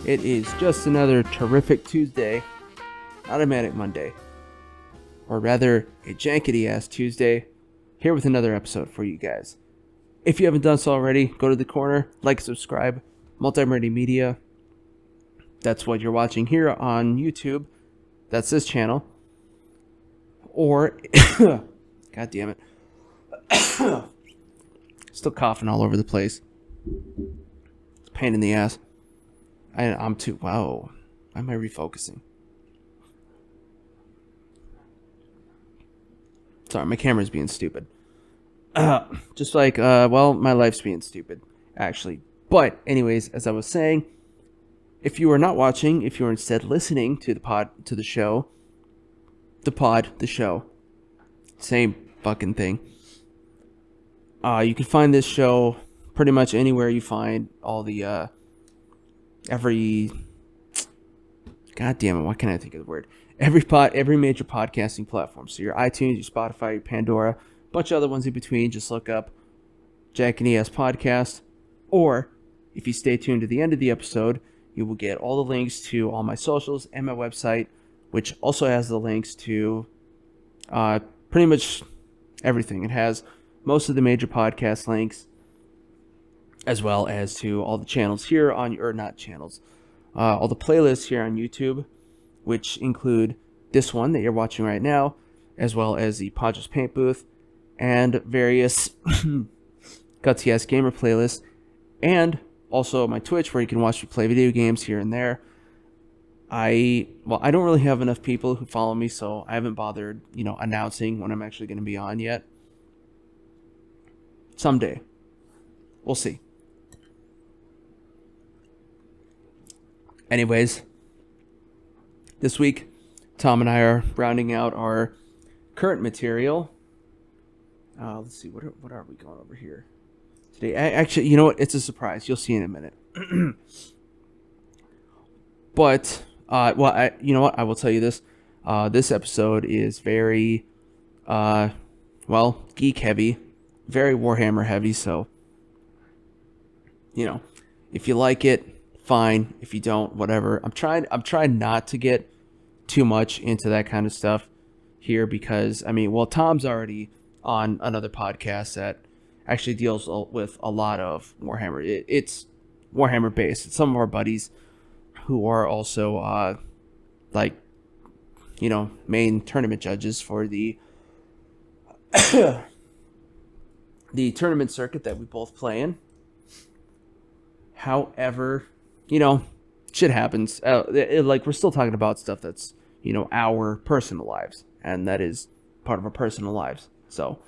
It is just another terrific Tuesday, not a manic Monday, or rather a jankety-ass Tuesday, here with another episode for you guys. If you haven't done so already, go to the corner, like, subscribe, Multi-Murdy Media. That's what you're watching here on YouTube. That's this channel. Or, god damn it, still coughing all over the place. It's a pain in the ass. I'm too, wow, why am I refocusing? Sorry, my camera's being stupid. Just like, my life's being stupid, actually. But, anyways, as I was saying, if you are not watching, if you are instead listening to the show, same fucking thing. You can find this show pretty much anywhere you find all the, god damn it, why can't I think of the word? Every major podcasting platform. So your iTunes, your Spotify, your Pandora, a bunch of other ones in between. Just look up jankityasspodcast. Or, if you stay tuned to the end of the episode, you will get all the links to all my socials and my website, which also has the links to pretty much everything. It has most of the major podcast links, as well as to all the channels here on, or not channels, all the playlists here on YouTube, which include this one that you're watching right now, as well as the Podgers Paint Booth, and various Gutsy Ass Gamer playlists, and also my Twitch, where you can watch me play video games here and there. I don't really have enough people who follow me, so I haven't bothered, announcing when I'm actually going to be on yet. Someday. We'll see. Anyways, this week, Tom and I are rounding out our current material. Let's see, what are we going over here today? Actually, you know what? It's a surprise. You'll see in a minute. But, you know what? I will tell you this. This episode is very, geek heavy, very Warhammer heavy. So, if you like it, fine. If you don't, whatever. I'm trying not to get too much into that kind of stuff here because, Tom's already on another podcast that actually deals with a lot of Warhammer. It's Warhammer based. It's some of our buddies who are also, main tournament judges for the the tournament circuit that we both play in. However, shit happens. We're still talking about stuff that's, our personal lives, and that is part of our personal lives. So,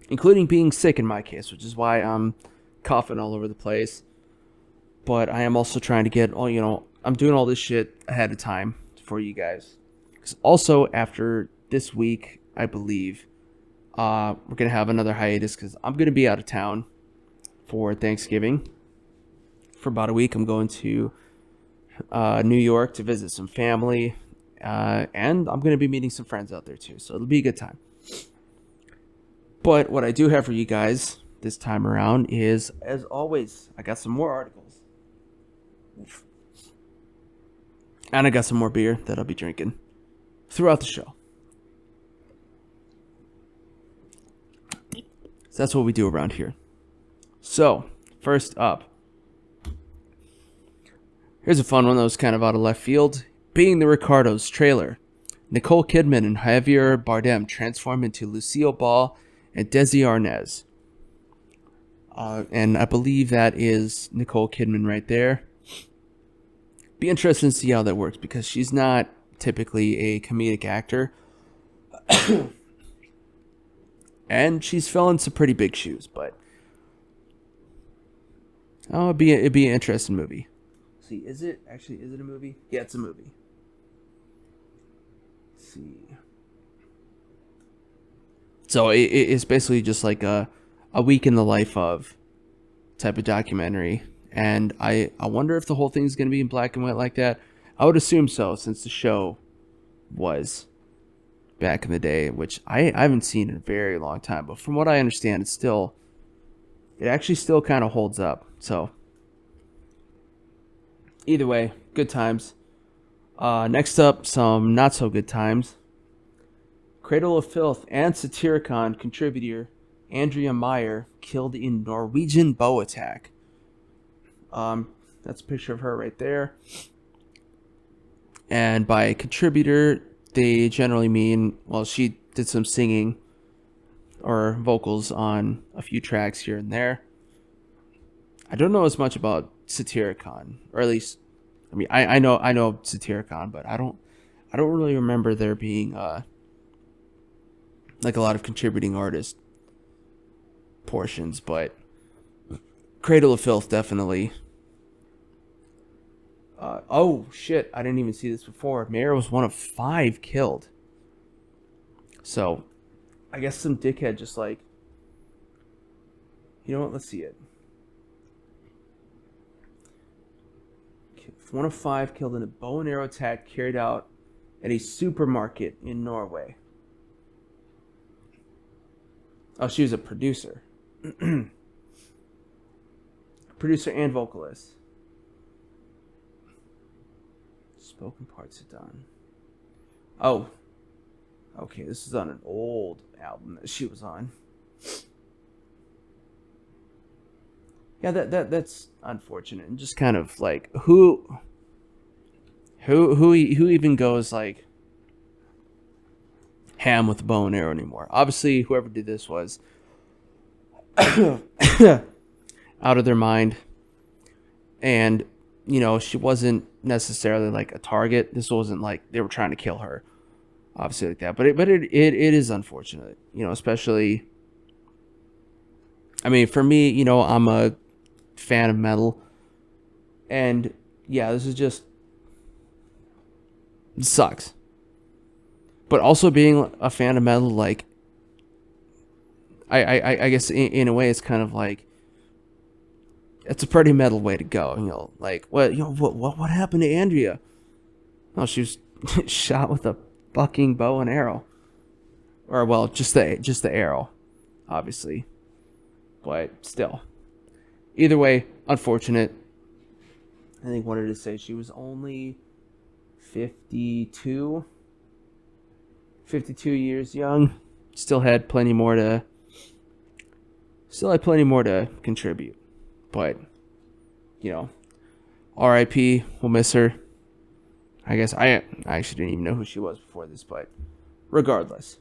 including being sick in my case, which is why I'm coughing all over the place. But I am also trying to get I'm doing all this shit ahead of time for you guys. 'Cause also, after this week, I believe, we're going to have another hiatus because I'm going to be out of town for Thanksgiving. For about a week, I'm going to New York to visit some family. And I'm going to be meeting some friends out there too. So it'll be a good time. But what I do have for you guys this time around is, as always, I got some more articles. And I got some more beer that I'll be drinking throughout the show. So that's what we do around here. So, first up. Here's a fun one that was kind of out of left field. Being the Ricardos trailer. Nicole Kidman and Javier Bardem transform into Lucille Ball and Desi Arnaz. And I believe that is Nicole Kidman right there. Be interested to see how that works because she's not typically a comedic actor. And she's filling some pretty big shoes, but it'd be an interesting movie. Let's see, is it a movie? Yeah, it's a movie. Let's see. So it's basically just like a week in the life of type of documentary. And I wonder if the whole thing's going to be in black and white like that. I would assume so, since the show was back in the day, which I haven't seen in a very long time. But from what I understand, it actually still kind of holds up. So Either way, good times. Next up, some not so good times. Cradle of Filth and Satyricon contributor Andreameyer killed in Norwegian bow attack. That's a picture of her right there. And by contributor, they generally mean, well, she did some singing or vocals on a few tracks here and there. I don't know as much about Satyricon, or at least, I mean, I know Satyricon, but I don't really remember there being like a lot of contributing artist portions, but Cradle of Filth definitely. Oh shit! I didn't even see this before. Mayer was one of 5 killed. So, I guess some dickhead just like, you know what? Let's see it. One of 5 killed in a bow and arrow attack carried out at a supermarket in Norway. Oh, she was a producer. Producer and vocalist. Spoken parts are done. Oh. Okay, this is on an old album that she was on. Yeah, that's unfortunate. And just kind of like who even goes like ham with the bow and arrow anymore. Obviously, whoever did this was out of their mind. And, you know, she wasn't necessarily like a target. This wasn't like they were trying to kill her. Obviously like that. But it is unfortunate, you know, especially, I mean, for me, you know, I'm a fan of metal. And yeah, this is just, it sucks. But also being a fan of metal, like, I guess in a way it's kind of like, it's a pretty metal way to go, you know, like, what happened to Andrea? Oh, she was shot with a fucking bow and arrow. Or, well, just the arrow, obviously. But still. Either way, unfortunate. I think wanted to say she was only 52 years young. Still had plenty more to contribute. But, you know, R.I.P. We'll miss her. I guess I actually didn't even know who she was before this, but regardless.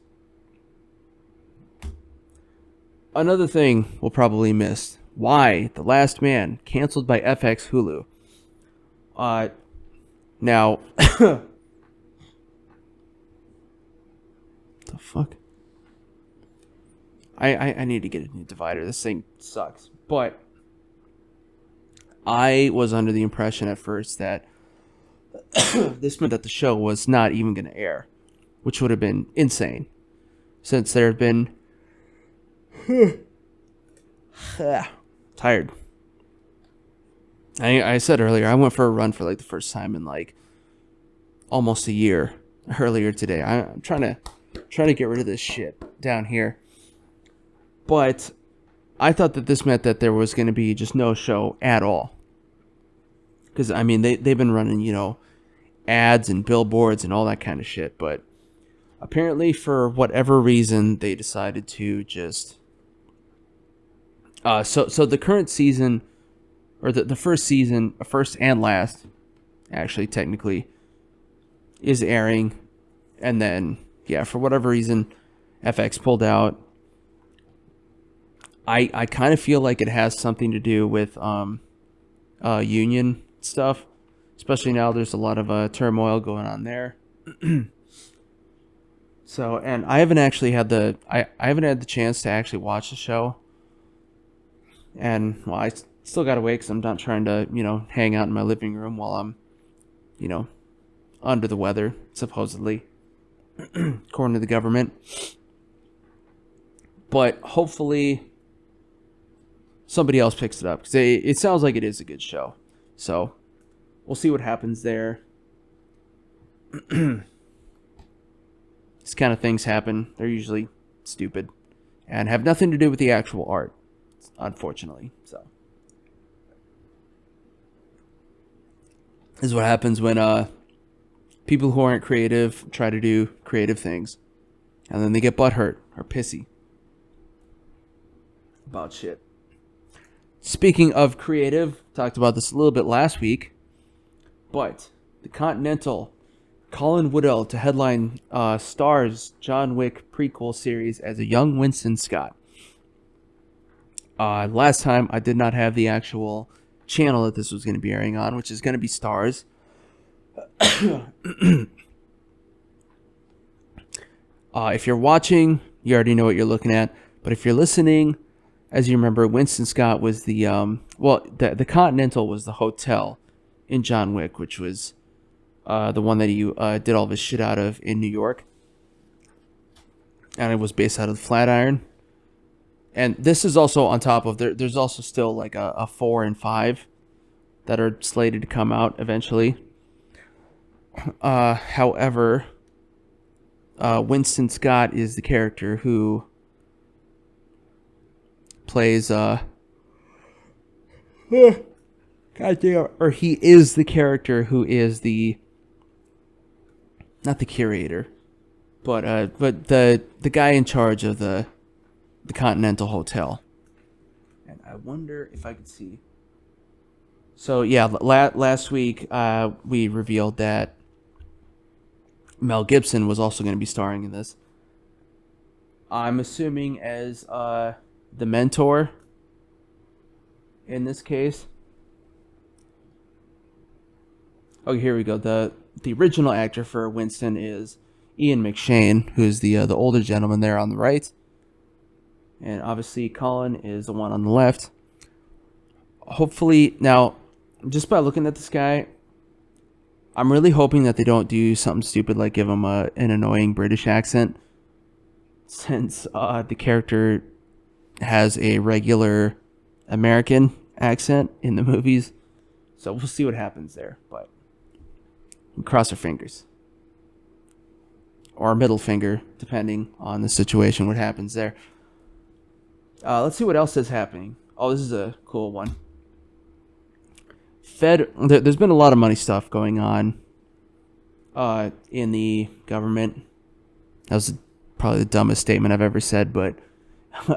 Another thing we'll probably miss. Why The Last Man, canceled by FX Hulu. Now, the fuck? I need to get a new divider. This thing sucks. But I was under the impression at first that this meant that the show was not even going to air, which would have been insane, since there have been tired. I said earlier, I went for a run for like the first time in like almost a year earlier today. I'm trying to get rid of this shit down here. But I thought that this meant that there was going to be just no show at all. Because, I mean, they've been running, you know, ads and billboards and all that kind of shit. But apparently, for whatever reason, they decided to just... So the current season, or the first season, first and last, actually, technically, is airing. And then, yeah, for whatever reason, FX pulled out. I kind of feel like it has something to do with union stuff, especially now there's a lot of turmoil going on there. So, and I haven't actually had I haven't had the chance to actually watch the show. And, well, I still gotta wait because I'm not trying to, you know, hang out in my living room while I'm, you know, under the weather, supposedly, according to the government. But hopefully somebody else picks it up, because it sounds like it is a good show. So we'll see what happens there. These kind of things happen. They're usually stupid and have nothing to do with the actual art, unfortunately. So This is what happens when people who aren't creative try to do creative things, and then they get butthurt or pissy about shit. Speaking of creative, talked about this a little bit last week, but the Continental, Colinwoodell to headline stars John Wick prequel series as a young Winston Scott. Last time I did not have the actual channel that this was going to be airing on, which is going to be Stars. If you're watching, you already know what you're looking at. But if you're listening, as you remember, Winston Scott was the the Continental was the hotel in John Wick, which was the one that he did all of his shit out of in New York, and it was based out of the Flatiron. And this is also on top of there's also still like a 4 and 5 that are slated to come out eventually. However, Winston Scott is the character who plays he is the character who is not the curator, but the guy in charge of the Continental Hotel. And I wonder if I could see. So yeah, last week we revealed that Mel Gibson was also going to be starring in this. I'm assuming as the mentor in this case. Oh, here we go. The original actor for Winston is Ian McShane, who's the older gentleman there on the right. And obviously Colin is the one on the left. Hopefully, now, just by looking at this guy, I'm really hoping that they don't do something stupid like give him an annoying British accent, since the character has a regular American accent in the movies. So we'll see what happens there, but we cross our fingers. Or our middle finger, depending on the situation, what happens there. Let's see what else is happening. Oh, this is a cool one. There's been a lot of money stuff going on in the government. That was probably the dumbest statement I've ever said, but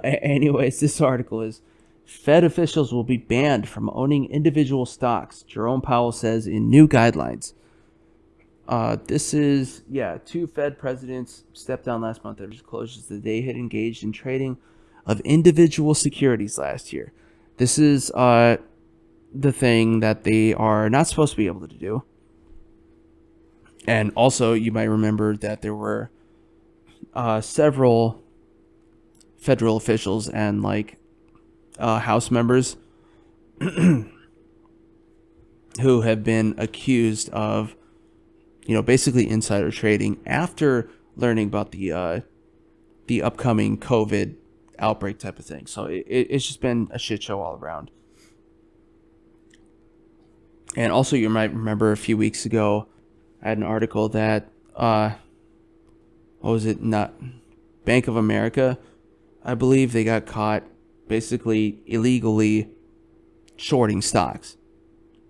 anyways, this article is Fed officials will be banned from owning individual stocks, Jerome Powell says in new guidelines. This is, 2 Fed presidents stepped down last month after disclosures that they had engaged in trading of individual securities last year. This is the thing that they are not supposed to be able to do. And also, you might remember that there were several federal officials and House members who have been accused of, basically insider trading after learning about the upcoming COVID outbreak type of thing. So it's just been a shit show all around. And also, you might remember a few weeks ago, I had an article that Bank of America, I believe they got caught basically illegally shorting stocks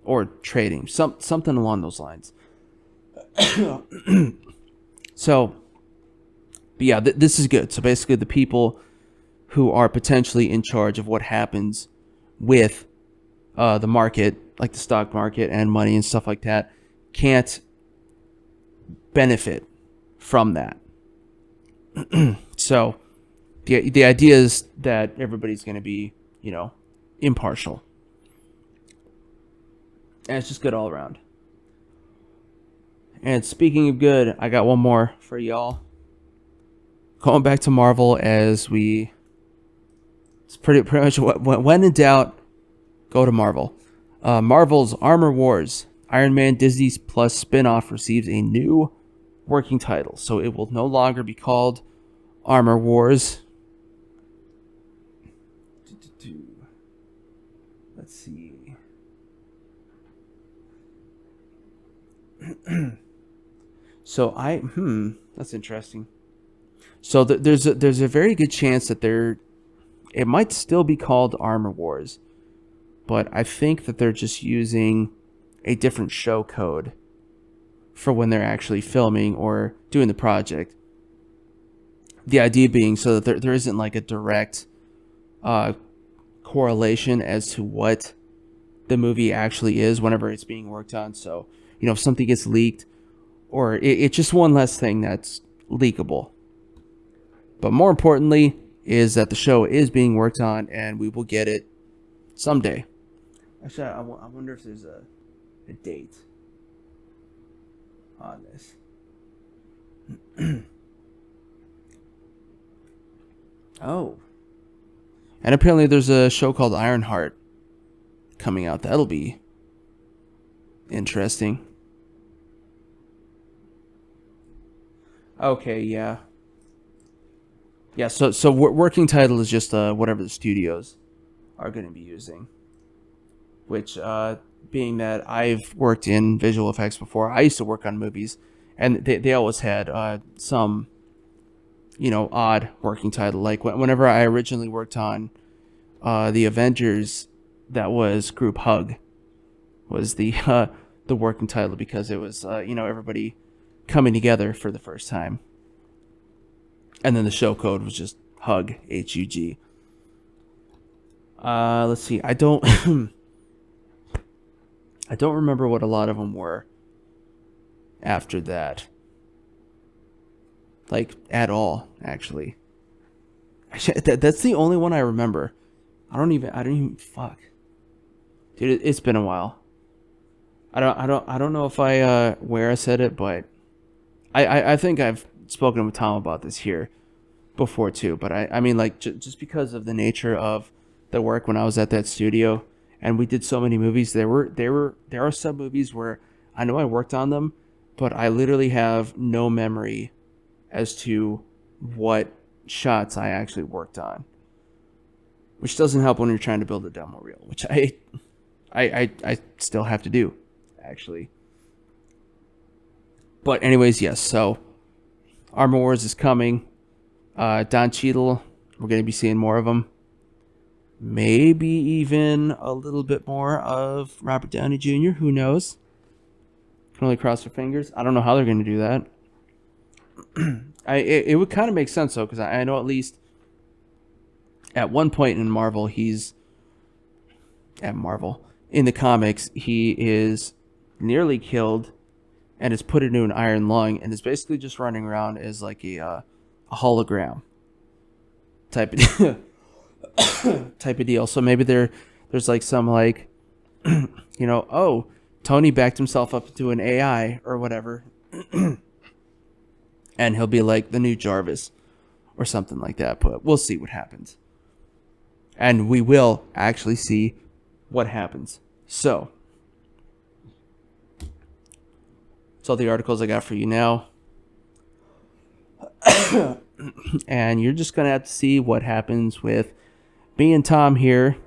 or trading, something along those lines. So, but yeah, this is good. So basically, the people who are potentially in charge of what happens with the market, like the stock market and money and stuff like that, can't benefit from that. So the idea is that everybody's going to be, impartial. And it's just good all around. And speaking of good, I got one more for y'all. Going back to Marvel, it's pretty much when in doubt, go to Marvel. Marvel's Armor Wars, Iron Man Disney Plus spin-off receives a new working title, so it will no longer be called Armor Wars. Let's see. So that's interesting. So there's a very good chance that it might still be called Armor Wars, but I think that they're just using a different show code for when they're actually filming or doing the project. The idea being so that there isn't like a direct correlation as to what the movie actually is whenever it's being worked on. So, if something gets leaked, or it's just one less thing that's leakable. But more importantly is that the show is being worked on, and we will get it someday. Actually, I wonder if there's a date on this. Oh. And apparently there's a show called Ironheart coming out. That'll be interesting. Okay, yeah. Yeah, so working title is just whatever the studios are going to be using. Which, being that I've worked in visual effects before, I used to work on movies, and they always had some, odd working title. Like whenever I originally worked on the Avengers, that was Group Hug, was the working title, because it was everybody coming together for the first time. And then the show code was just Hug, HUG. Let's see. I don't remember what a lot of them were after that. Like, at all, actually. That's the only one I remember. I don't even fuck. Dude, it's been a while. I don't know if where I said it, but I think I've spoken with Tom about this here before too. But I mean, like, just because of the nature of the work when I was at that studio, and we did so many movies, there are some movies where I know I worked on them, but I literally have no memory as to what shots I actually worked on, which doesn't help when you're trying to build a demo reel, which I still have to do, actually. But anyways, yes, so Armor Wars is coming. Don Cheadle, we're going to be seeing more of him. Maybe even a little bit more of Robert Downey Jr., who knows? Can only cross our fingers. I don't know how they're going to do that. It would kind of make sense, though, because I know at least at one point in Marvel, in the comics, he is nearly killed and is put into an iron lung and is basically just running around as like a hologram type of deal. So maybe there's like some like, Tony backed himself up into an AI or whatever. And he'll be like the new Jarvis or something like that. But we'll see what happens. And we will actually see what happens. So, that's all the articles I got for you now. And you're just going to have to see what happens with me and Tom here.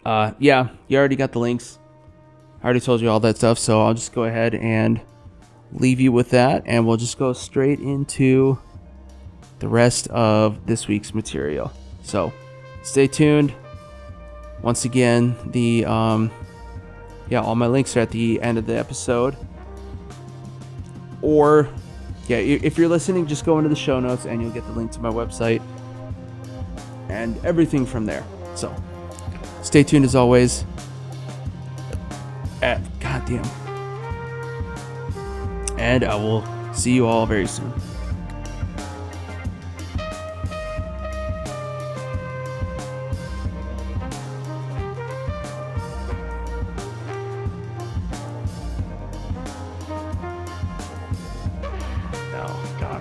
Yeah, you already got the links. I already told you all that stuff, so I'll just go ahead and leave you with that, and we'll just go straight into the rest of this week's material. So, stay tuned. Once again, all my links are at the end of the episode. Or, if you're listening, just go into the show notes and you'll get the link to my website and everything from there. So, stay tuned as always. Goddamn. And I will see you all very soon.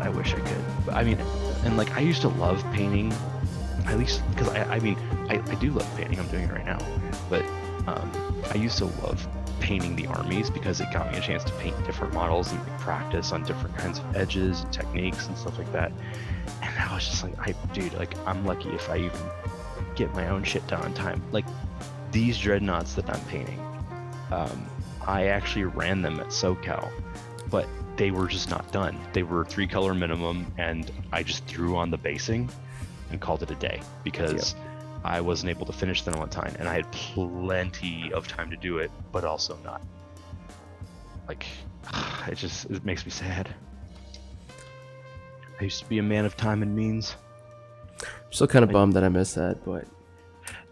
I wish I could. But I mean, and like I used to love painting, at least because I do love painting. I'm doing it right now, but I used to love painting the armies because it got me a chance to paint different models and practice on different kinds of edges and techniques and stuff like that. And I was just like, I'm lucky if I even get my own shit done on time. Like these dreadnoughts that I'm painting, I actually ran them at SoCal, but they were just not done. They were 3-color minimum, and I just threw on the basing and called it a day because I wasn't able to finish the Valentine, and I had plenty of time to do it, but also not. Like, it makes me sad. I used to be a man of time and means. I'm still kind of bummed that I missed that, but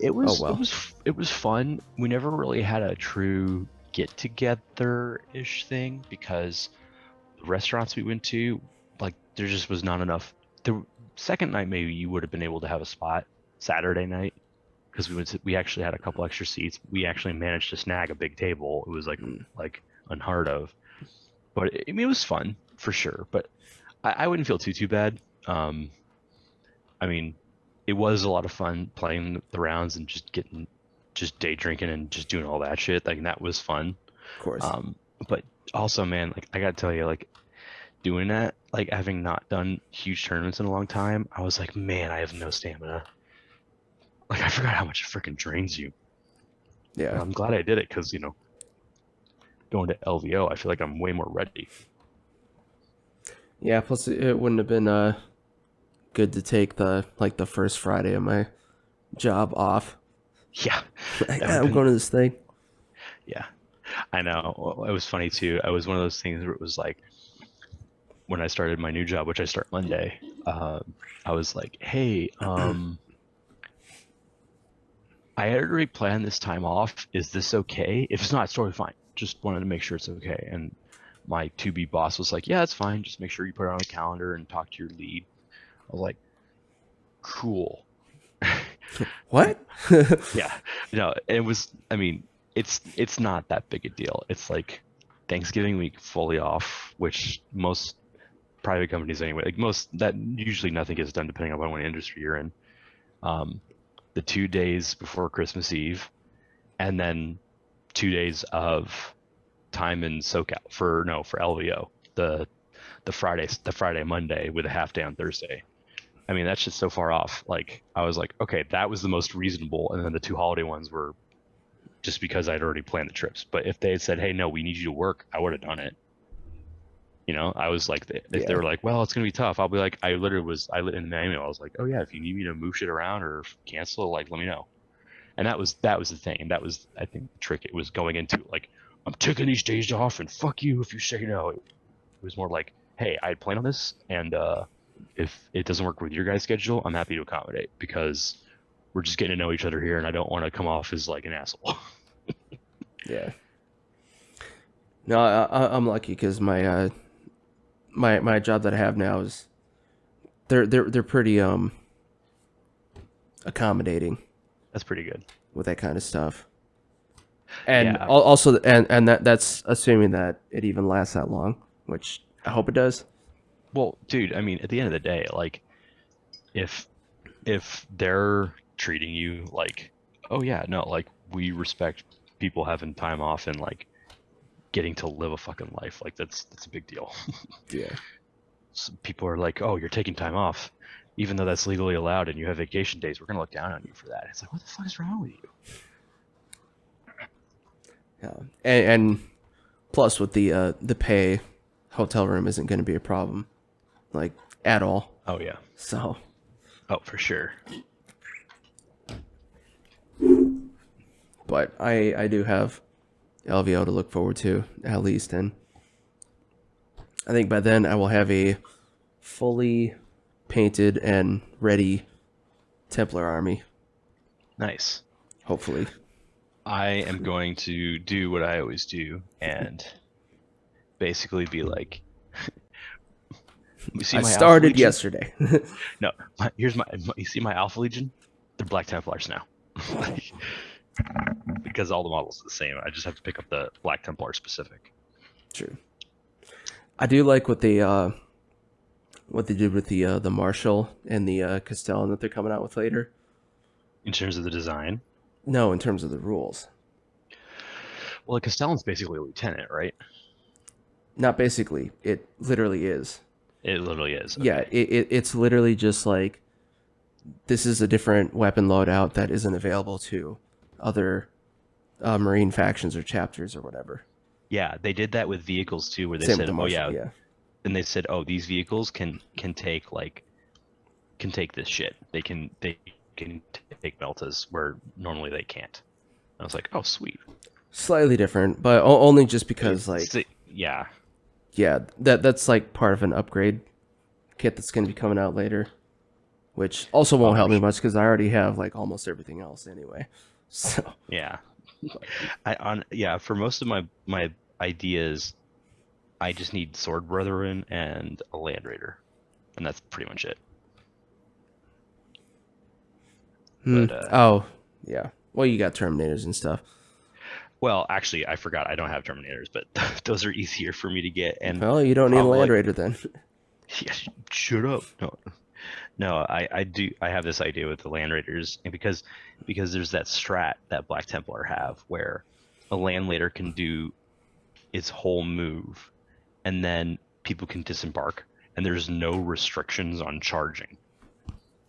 it was well. it was fun. We never really had a true get together ish thing because the restaurants we went to, like, there just was not enough. The second night maybe you would have been able to have a spot. Saturday night, because we actually had a couple extra seats. We actually managed to snag a big table. It was like unheard of, but it was fun for sure. But I wouldn't feel too bad. I mean, it was a lot of fun playing the rounds and just day drinking and just doing all that shit. Like, that was fun. Of course. But also, man, like, I gotta tell you, like, doing that, like, having not done huge tournaments in a long time, I was like, man, I have no stamina. Like, I forgot how much it freaking drains you. Yeah. And I'm glad I did it because, you know, going to LVO, I feel like I'm way more ready. Yeah, plus it wouldn't have been good to take the first Friday of my job off. Yeah. I'm going to this thing. Yeah. I know. It was funny too. I was one of those things where it was like, when I started my new job, which I start Monday, I was like, hey, I had already planned this time off. Is this okay? If it's not, it's totally fine. Just wanted to make sure it's okay. And my 2B boss was like, yeah, it's fine. Just make sure you put it on the calendar and talk to your lead. I was like, cool. What? Yeah. No, it was, I mean, it's not that big a deal. It's like Thanksgiving week fully off, which most private companies anyway, like that usually nothing gets done depending on what industry you're in. The 2 days before Christmas Eve, and then 2 days of time in SoCal for LVO, the Friday Monday with a half day on Thursday. I mean, that's just so far off. Like, I was like, okay, that was the most reasonable, and then the 2 holiday ones were just because I'd already planned the trips. But if they had said, hey, no, we need you to work, I would have done it. You know, I was like, if they were like, well, it's gonna be tough, I'll be like, I in my email, I was like, oh yeah, if you need me to move shit around or cancel, like, let me know. And that was the thing, and that was, I think, the trick. It was going into like, I'm taking these days off, and fuck you if you say no. It was more like, hey, I had planned on this, and if it doesn't work with your guys' schedule, I'm happy to accommodate, because we're just getting to know each other here, and I don't want to come off as like an asshole. Yeah. No, I'm lucky because my my job that I have now is they're pretty accommodating. That's pretty good With that kind of stuff. And yeah. Also that's assuming that it even lasts that long, which I hope it does. Well, dude, I mean, at the end of the day, like, if they're treating you like, oh yeah, no, like, we respect people having time off and like getting to live a fucking life, like, that's a big deal. Yeah. So people are like, oh, you're taking time off, even though that's legally allowed and you have vacation days, we're gonna look down on you for that. It's like, what the fuck is wrong with you? Yeah. And plus with the pay, hotel room isn't going to be a problem, like, at all. Oh yeah. So. Oh, for sure. But I do have LVO to look forward to, at least, and I think by then I will have a fully painted and ready Templar army. Nice. Hopefully. I am going to do what I always do and basically be like, you see, I started yesterday. No, you see my Alpha Legion? They're Black Templars now. Because all the models are the same. I just have to pick up the Black Templar specific. True. I do like what they did with the Marshal and the Castellan that they're coming out with later. In terms of the design? No, in terms of the rules. Well, the Castellan's basically a lieutenant, right? Not basically. It literally is. It literally is. Okay. Yeah, it's literally just like, this is a different weapon loadout that isn't available to other Marine factions or chapters or whatever. Yeah, they did that with vehicles too, where they Same said, the Marshal, yeah. And they said, oh, these vehicles can take this shit. They can take meltas where normally they can't. And I was like, oh, sweet. Slightly different, but only just because yeah, that's like part of an upgrade kit that's going to be coming out later, which also won't help me much because I already have like almost everything else anyway. So yeah. For most of my ideas, I just need Sword Brethren and a Land Raider, and that's pretty much it. But yeah. Well, you got Terminators and stuff. well, actually, I forgot I don't have Terminators, but those are easier for me to get. And well, you don't need a Land Raider then. Yeah, shut up. No, I do. I have this idea with the Land Raiders, and because there's that strat that Black Templar have, where a Land Raider can do its whole move, and then people can disembark, and there's no restrictions on charging.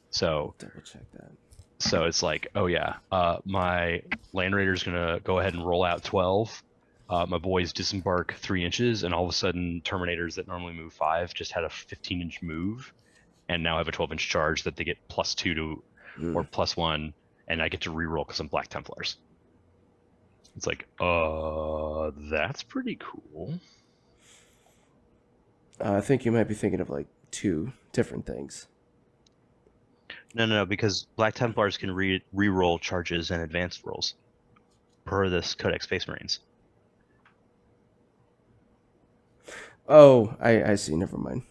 So double check that. So it's like, oh yeah, my Land Raider's gonna go ahead and roll out 12. My boys disembark 3 inches, and all of a sudden, Terminators that normally move 5 just had a 15-inch move, and now have a 12-inch charge that they get +2 to, or +1, and I get to reroll because I'm Black Templars. It's like, that's pretty cool. I think you might be thinking of like 2 different things. No, because Black Templars can re-roll charges and advanced rolls per this Codex Space Marines. Oh, I see. Never mind.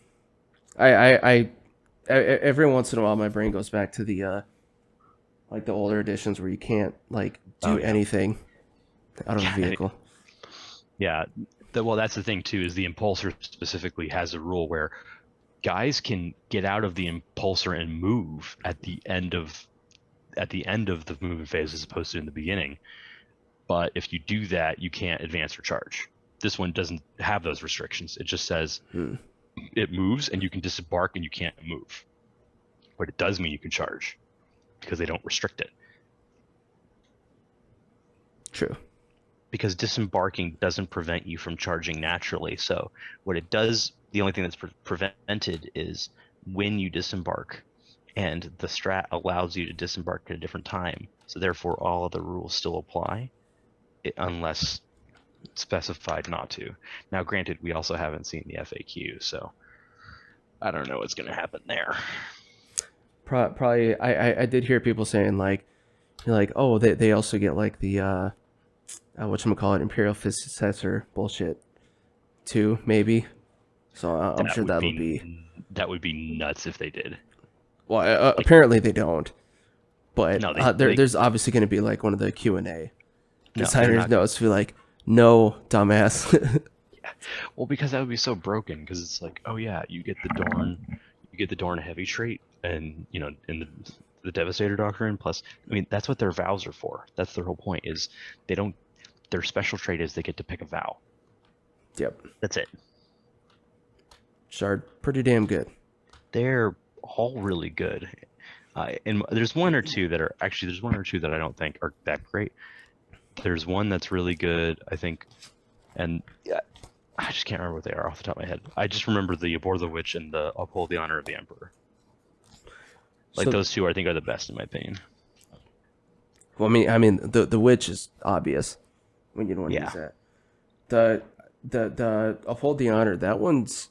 I every once in a while my brain goes back to the like the older editions where you can't like do anything out of a vehicle. Yeah. Well, that's the thing too, is the Impulsor specifically has a rule where guys can get out of the Impulsor and move at the end of the movement phase as opposed to in the beginning. But if you do that, you can't advance or charge. This one doesn't have those restrictions. It just says it moves and you can disembark and you can't move. But it does mean you can charge because they don't restrict it. True. Because disembarking doesn't prevent you from charging naturally. So what it does, the only thing that's prevented is when you disembark, and the strat allows you to disembark at a different time. So therefore all of the rules still apply unless specified not to. Now granted, we also haven't seen the FAQ, so I don't know what's going to happen there. Probably I did hear people saying like oh they also get like the whatchamacallit, Imperial Successor bullshit too, maybe. So I'm sure that would be nuts if they did. Well, apparently they don't. But no, there's obviously going to be like one of the Q&A designers notes to be like, no, dumbass. Yeah. Well, because that would be so broken. Because it's like, oh yeah, you get the Dorn heavy trait, and in the Devastator Doctrine. Plus, I mean, that's what their vows are for. That's their whole point. Is they don't. Their special trait is they get to pick a vow. Yep. That's it. Shard, pretty damn good. They're all really good. And there's one or two that I don't think are that great. There's one that's really good, I think, and I just can't remember what they are off the top of my head. I just remember the Abhor the Witch and the Uphold the Honor of the Emperor. Like, those two, I think, are the best in my opinion. Well, I mean, the Witch is obvious when you don't want to use that. The Uphold the Honor, that one's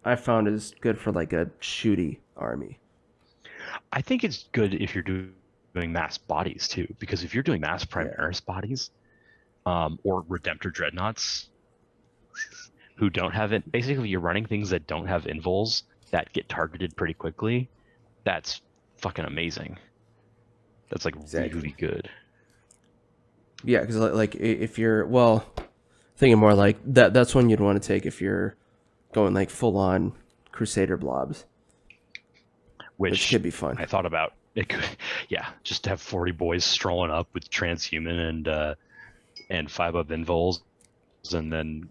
I found is good for like a shooty army. I think it's good if you're doing mass bodies too, because if you're doing mass Primaris bodies, or Redemptor Dreadnoughts, who don't have it, basically you're running things that don't have invols that get targeted pretty quickly. That's fucking amazing. That's like really good. Yeah, because like if you're thinking more like that's one you'd want to take if you're going like full on Crusader blobs, which could be fun. I thought about it. Could, just to have 40 boys strolling up with transhuman and 5-up invols, and then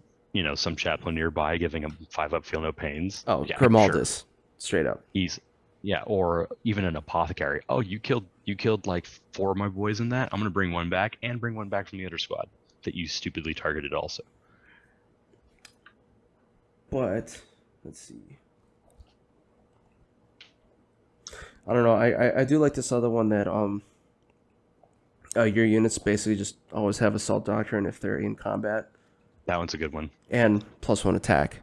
some chaplain nearby giving them 5-up feel no pains. Oh, yeah, Grimaldus, straight up. Easy. Yeah, or even an apothecary. Oh, you killed like 4 of my boys in that. I'm gonna bring one back and bring one back from the other squad that you stupidly targeted also. But let's see. I don't know. I do like this other one that your units basically just always have assault doctrine if they're in combat, That one's a good one. and +1 attack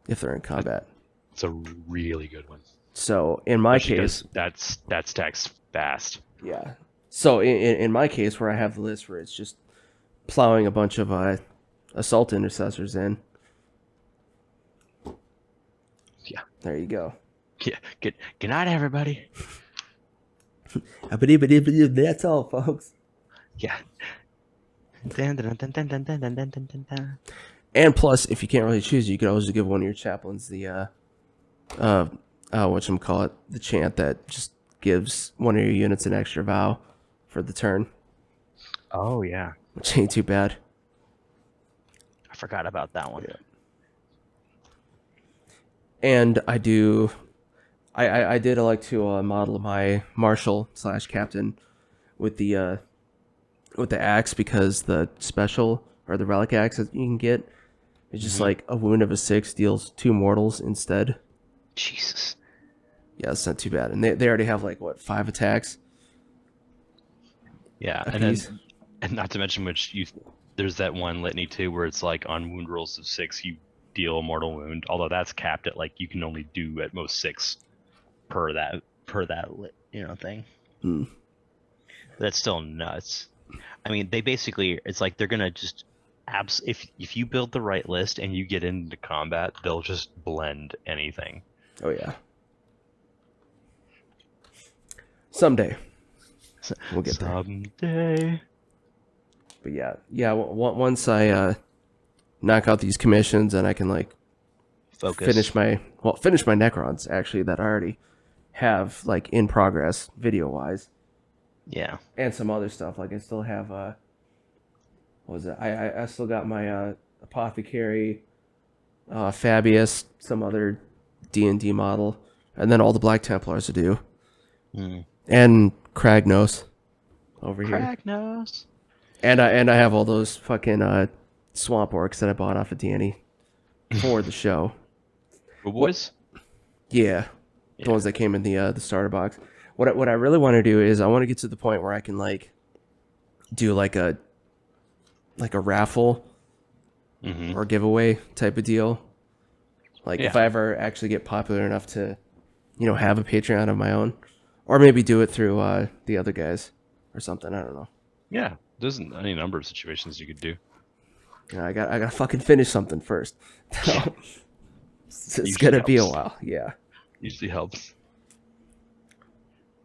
if they're in combat. It's a really good one. So in my Especially case, 'cause that stacks fast. yeah. So in my case, where I have the list where it's just plowing a bunch of assault intercessors in. Yeah. There you go. Yeah. Good night, everybody. That's all, folks. Yeah. Dun, dun, dun, dun, dun, dun, dun, dun, dun, dun. And plus, if you can't really choose, you could always give one of your chaplains the whatchamacallit, the chant that just gives one of your units an extra vow for the turn, Oh yeah. which ain't too bad. I forgot about that one. Yeah. And I did like to model my marshal / captain with the axe, because the special or the relic axe that you can get is just like a wound of a 6 deals 2 mortals instead. Jesus. Yeah, it's not too bad. And they already have like 5 attacks. Yeah, Apiece. and not to mention there's that one litany too where it's like on wound rolls of 6 you deal a mortal wound, although that's capped at like you can only do at most 6 per that thing. That's still nuts. I mean, they basically, it's like they're gonna just if you build the right list and you get into combat, they'll just blend anything. Oh yeah. Someday we'll get there. Someday. But yeah. Once I knock out these commissions and I can like Focus. finish my Necrons actually that I already have like in progress video wise, Yeah. and some other stuff. Like I still have what was it? I still got my Apothecary, Fabius, some other D&D model, and then all the Black Templars to do, and Kragnos over here. Kragnos. And I have all those fucking swamp orcs that I bought off of Danny for the show. Good boys. Yeah, the ones that came in the starter box. What I really want to do is I want to get to the point where I can like do like a raffle or giveaway type of deal. Like if I ever actually get popular enough to, have a Patreon of my own, or maybe do it through the other guys or something. I don't know. Yeah, there's any number of situations you could do. I gotta fucking finish something first. It's gonna be a while. Yeah. Usually helps.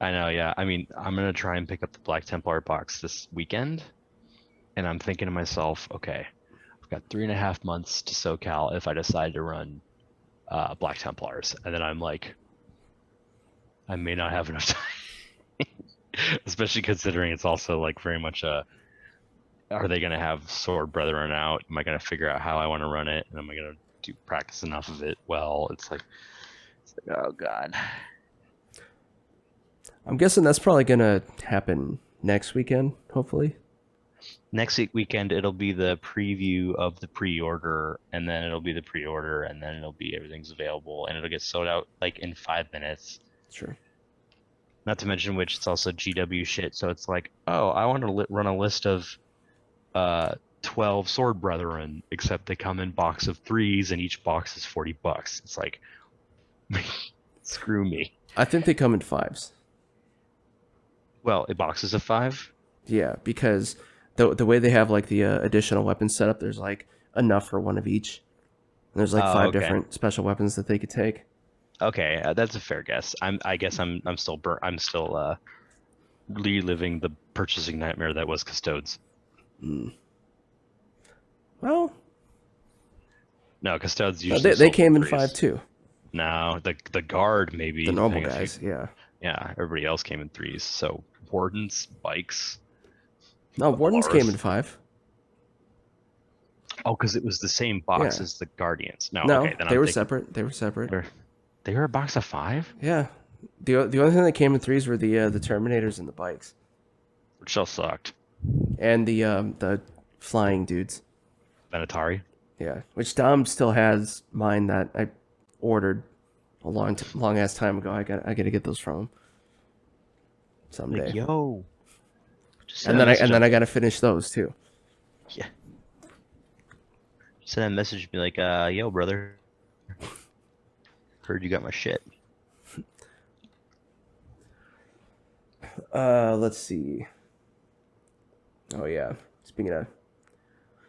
I know, yeah. I mean, I'm going to try and pick up the Black Templar box this weekend. And I'm thinking to myself, okay, I've got 3.5 months to SoCal if I decide to run Black Templars. And then I'm like, I may not have enough time. Especially considering it's also like very much are they going to have Sword Brethren out? Am I going to figure out how I want to run it? And am I going to practice enough of it? Well, it's like, oh God. I'm guessing that's probably gonna happen next weekend, hopefully. Next weekend, it'll be the preview of the pre-order, and then it'll be the pre-order, and then it'll be everything's available, and it'll get sold out like in 5 minutes. Sure. Not to mention which it's also GW shit, so it's like, oh, I want to run a list of 12 Sword Brethren, except they come in box of 3s, and each box is $40. It's like, screw me. I think they come in 5s. Well, a box is a 5? Yeah, because the way they have like the additional weapons set up, there's like enough for one of each. And there's like 5 different special weapons that they could take. Okay, that's a fair guess. I guess I'm still reliving the purchasing nightmare that was Custodes. Well, no, Custodes usually they came in 3s. 5 too. No, the guard maybe. The normal guys, yeah. Yeah, everybody else came in 3s. So wardens, bikes. No, wardens came in 5. Oh, because it was the same box as the guardians. No, okay, then they were separate. They were separate. They were a box of 5. Yeah, the only thing that came in 3s were the Terminators and the bikes, which all sucked. And the flying dudes. Venatari. Yeah, which Dom still has mine that I ordered a long ass time ago. I gotta get those from him. someday. Like, yo. And then I gotta finish those too. Yeah. Send a message, be like, yo, brother. Heard you got my shit. Let's see. Oh yeah.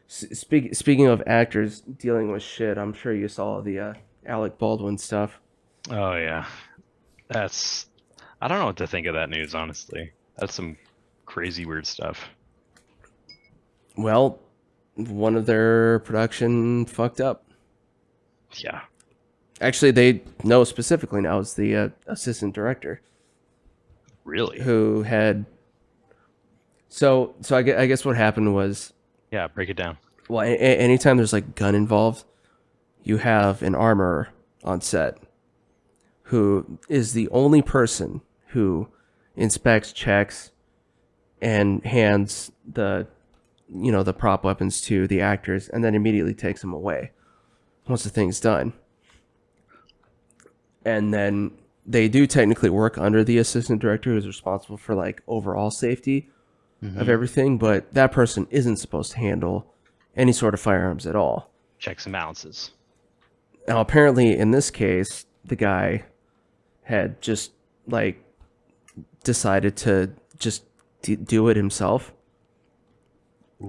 Speaking of actors dealing with shit, I'm sure you saw the Alec Baldwin stuff. Oh yeah, I don't know what to think of that news, honestly. That's some crazy weird stuff. Well, one of their production fucked up. Yeah. Actually, they know specifically now it's the assistant director Really? who had. So I guess what happened was, Yeah, break it down. well, anytime there's like gun involved, you have an armorer on set who is the only person who inspects, checks, and hands the prop weapons to the actors and then immediately takes them away once the thing's done. And then they do technically work under the assistant director who's responsible for like overall safety of everything, but that person isn't supposed to handle any sort of firearms at all. Checks and balances. Now, apparently, in this case, the guy had just like decided to just do it himself,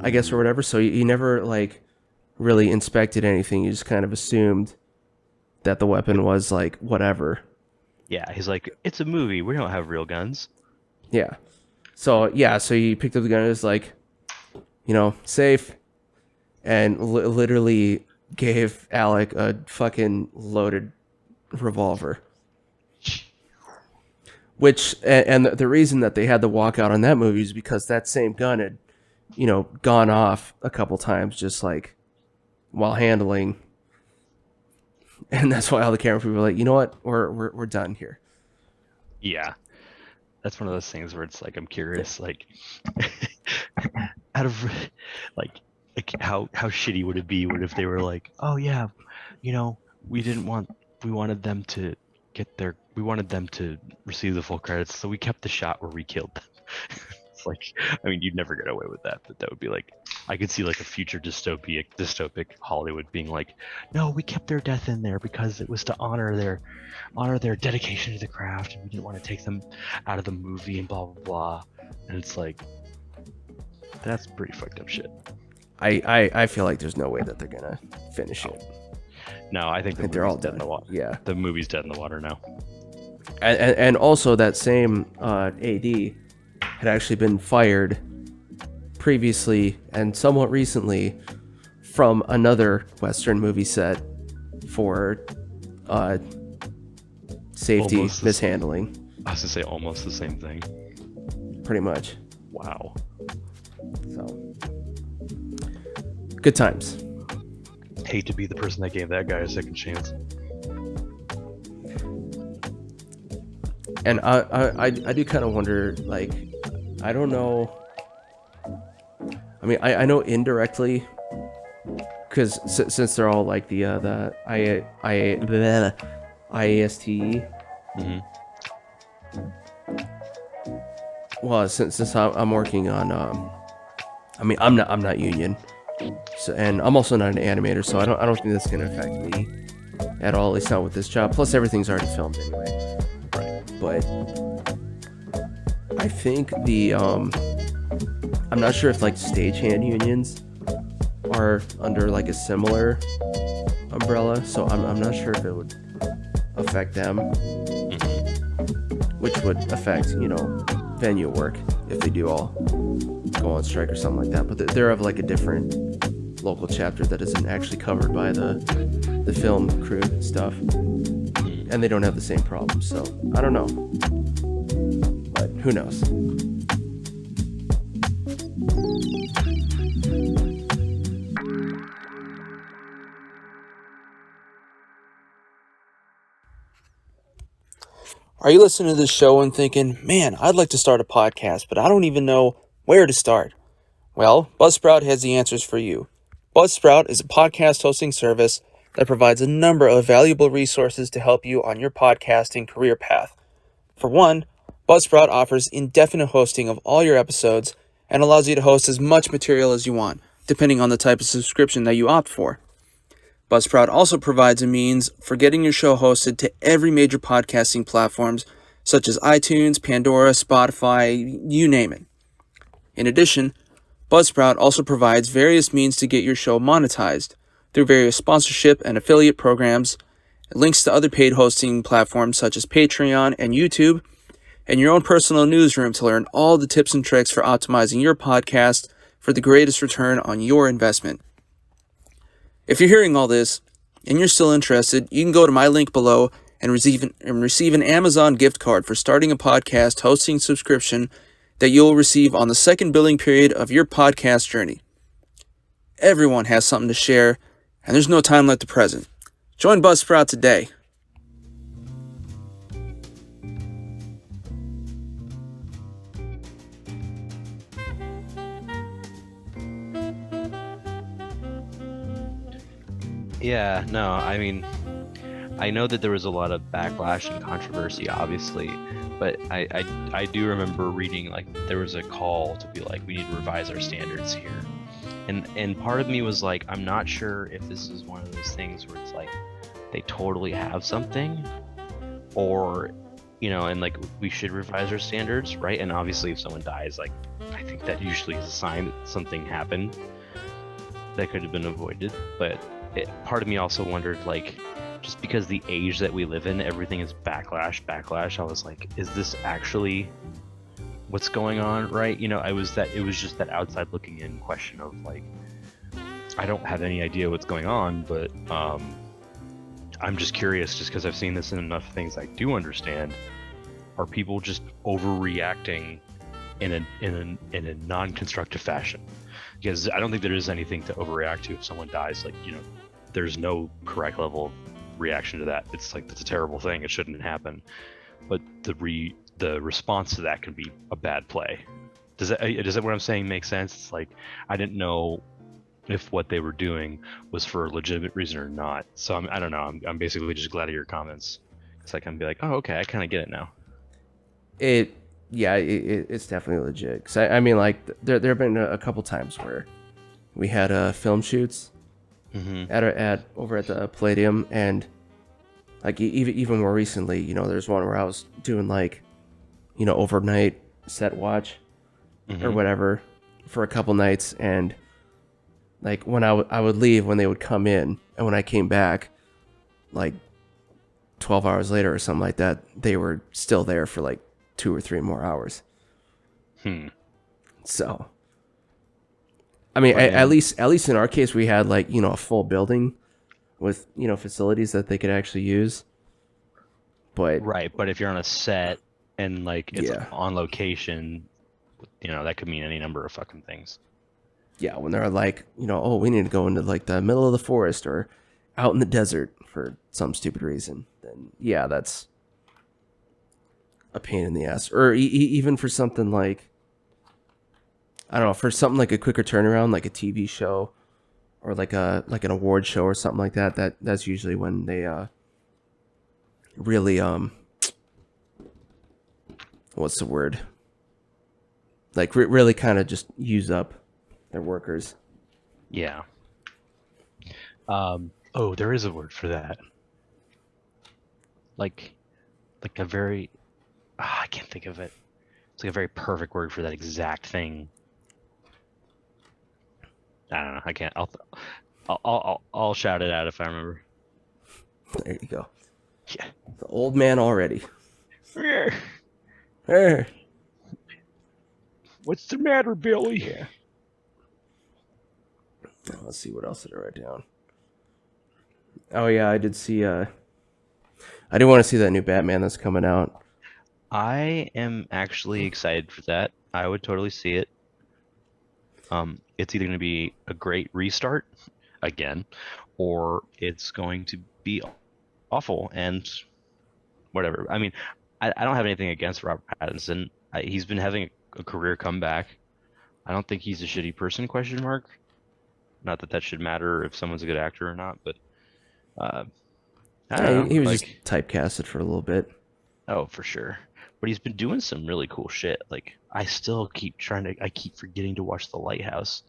I guess, or whatever. So he never like really inspected anything. You just kind of assumed that the weapon was like whatever. Yeah, he's like, it's a movie. We don't have real guns. Yeah. So he picked up the gun and was like, safe, and literally gave Alec a fucking loaded revolver. Which, and the reason that they had the walkout on that movie is because that same gun had, gone off a couple times just like while handling. And that's why all the camera people were like, you know what, we're done here. Yeah. That's one of those things where it's like, I'm curious, like, out of, like how shitty would it be? What if they were like, oh yeah, we wanted them to receive the full credits, so we kept the shot where we killed them. It's like, I mean, you'd never get away with that, but that would be like, I could see like a future dystopic Hollywood being like, no, we kept their death in there because it was to honor their dedication to the craft, and we didn't want to take them out of the movie and blah blah blah. And it's like, that's pretty fucked up shit. I feel like there's no way that they're gonna finish it. No, I think They're all dead in done. the water. Yeah. The movie's dead in the water now. And also that same AD had actually been fired previously and somewhat recently from another Western movie set for safety Almost the mishandling. I was gonna say almost the same thing. Pretty much. Wow. So good times. Hate to be the person that gave that guy a second chance. And I do kind of wonder, like, I don't know. I mean, I know indirectly, because since they're all like the IASTE. Mm-hmm. Well, since I'm working on, I mean, I'm not union, so, and I'm also not an animator, so I don't think that's gonna affect me at all. At least not with this job. Plus, everything's already filmed anyway. Right. But I think I'm not sure if like stagehand unions are under like a similar umbrella, so I'm not sure if it would affect them, which would affect venue work if they do all go on strike or something like that. But they're of like a different local chapter that isn't actually covered by the film crew stuff, and they don't have the same problem. So I don't know, but who knows. Are you listening to this show and thinking, man, I'd like to start a podcast, but I don't even know where to start? Well, Buzzsprout has the answers for you. Buzzsprout is a podcast hosting service that provides a number of valuable resources to help you on your podcasting career path. For one, Buzzsprout offers indefinite hosting of all your episodes and allows you to host as much material as you want, depending on the type of subscription that you opt for. Buzzsprout also provides a means for getting your show hosted to every major podcasting platforms such as iTunes, Pandora, Spotify, you name it. In addition, Buzzsprout also provides various means to get your show monetized through various sponsorship and affiliate programs, links to other paid hosting platforms such as Patreon and YouTube, and your own personal newsroom to learn all the tips and tricks for optimizing your podcast for the greatest return on your investment. If you're hearing all this and you're still interested, you can go to my link below and receive an Amazon gift card for starting a podcast hosting subscription that you'll receive on the second billing period of your podcast journey. Everyone has something to share, and there's no time like the present. Join Buzzsprout today. Yeah, no, I mean, I know that there was a lot of backlash and controversy, obviously, but I do remember reading, like, there was a call to be like, we need to revise our standards here. And part of me was like, I'm not sure if this is one of those things where it's like, they totally have something, or, you know, and like, we should revise our standards, right? And obviously if someone dies, like, I think that usually is a sign that something happened that could have been avoided, but part of me also wondered, like, just because the age that we live in, everything is backlash, I was like, is this actually what's going on, right? You know, it was just that outside looking in question of like, I don't have any idea what's going on, but I'm just curious, just because I've seen this in enough things I do understand. Are people just overreacting in a non-constructive fashion? Because I don't think there is anything to overreact to if someone dies. Like, you know, there's no correct level of reaction to that. It's like, that's a terrible thing, it shouldn't happen. But the response to that can be a bad play. Does that what I'm saying make sense? It's like, I didn't know if what they were doing was for a legitimate reason or not. So I don't know. I'm basically just glad of your comments, because I can be like, oh, okay, I kind of get it now. It's definitely legit. 'Cause I mean, like, there have been a couple times where we had film shoots at over at the Palladium, and like even more recently, you know, there's one where I was doing, like, you know, overnight set watch or whatever for a couple nights, and like when I would leave, when they would come in, and when I came back, like 12 hours later or something like that, they were still there for like 2 or 3 more hours. So, I mean, at least in our case, we had, like, you know, a full building with, you know, facilities that they could actually use. But but if you're on a set and like it's on location, you know, that could mean any number of fucking things. Yeah, when they're like, you know, oh, we need to go into like the middle of the forest or out in the desert for some stupid reason, then yeah, that's a pain in the ass. Or even for something like, I don't know, for something like a quicker turnaround, like a TV show or like an award show or something like that. That's usually when they really what's the word? Like really kind of just use up their workers. Yeah. Oh, there is a word for that. Like a very, I can't think of it. It's like a very perfect word for that exact thing. I don't know. I can't. I'll shout it out if I remember. There you go. Yeah. The old man already. Hey. What's the matter, Billy? Yeah. Let's see, what else did I write down? Oh yeah, I did see. I do want to see that new Batman that's coming out. I am actually excited for that. I would totally see it. It's either going to be a great restart again, or it's going to be awful and whatever. I mean, I don't have anything against Robert Pattinson. He's been having a career comeback. I don't think he's a shitty person, question mark. Not that should matter if someone's a good actor or not, but I don't know. He was just typecasted for a little bit. Oh, for sure. but he's been doing some really cool shit. Like I keep forgetting to watch The Lighthouse.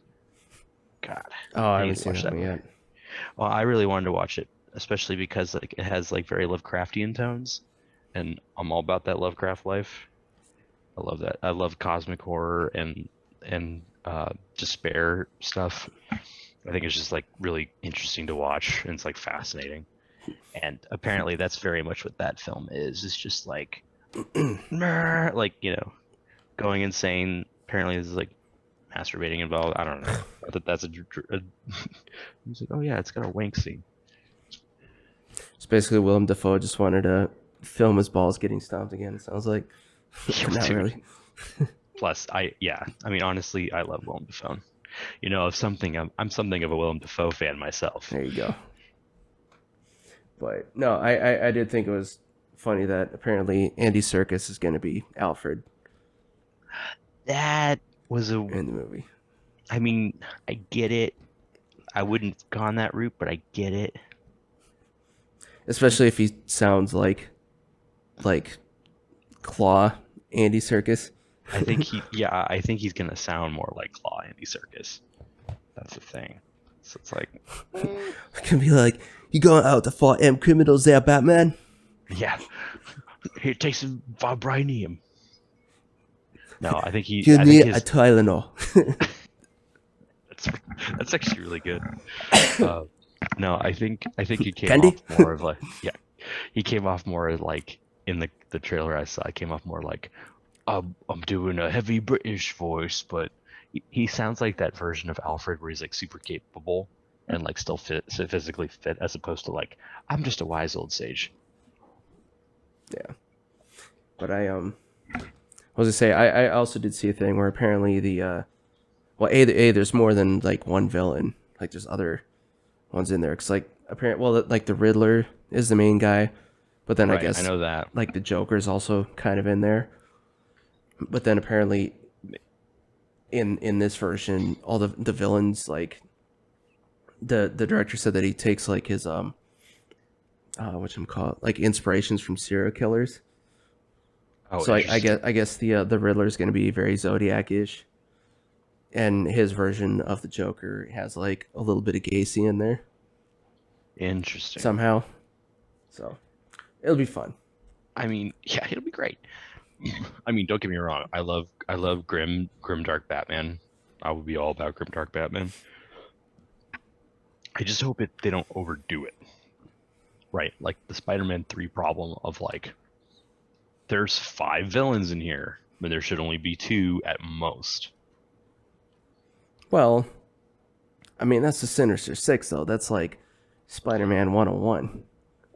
God, Oh, I need haven't to seen watch that one movie. yet. Well, I really wanted to watch it, especially because like it has like very Lovecraftian tones, and I'm all about that Lovecraft life. I love that. I love cosmic horror and despair stuff. I think it's just like really interesting to watch, and it's like fascinating. And apparently, that's very much what that film is. It's just like, like going insane. Apparently, there's like masturbating involved. I don't know. I thought that's He's like, oh yeah, it's got a wank scene. It's basically Willem Dafoe just wanted to film his balls getting stomped again. It sounds like. Not Dude. really. Plus, I mean, honestly, I love Willem Dafoe. Of something, I'm something of a Willem Dafoe fan myself. There you go. But no, I did think it was funny that apparently Andy-Serkis is going to be Alfred That was in the movie. I mean, I get it. I wouldn't have gone that route, but I get it. Especially if he sounds like Claw Andy-Serkis. I think he's gonna sound more like Claw Andy-Serkis. That's the thing. So it's like, It's going to be like, you going out to fight them criminals there, Batman? yeah, here, take some vibranium. No, I think You need a Tylenol. that's actually really good. No, I think he came Candy? off more of like, yeah, he came off more like in the trailer I saw. He came off more like, I'm doing a heavy British voice, but he sounds like that version of Alfred where he's like super capable and like still physically fit, as opposed to like, I'm just a wise old sage. Yeah. But I was gonna say I also did see a thing where apparently there's more than like one villain. Like there's other ones in there. Cause like apparently like the Riddler is the main guy, but then Right, I guess I know that. like the Joker's also kind of in there. But then apparently in this version, all the villains, like the director said that he takes like his whatchamacallit, like inspirations from serial killers. Oh, So I guess the Riddler is going to be very Zodiac-ish, and his version of the Joker has like a little bit of Gacy in there interesting. somehow. So it'll be fun. I mean, yeah, it'll be great. I mean, don't get me wrong. I love grim dark Batman. I would be all about grim dark Batman. I just hope they don't overdo it. Right, like the Spider-Man 3 problem of like, there's 5 villains in here, but there should only be 2 at most. Well, I mean that's the Sinister Six though. That's like Spider-Man 101.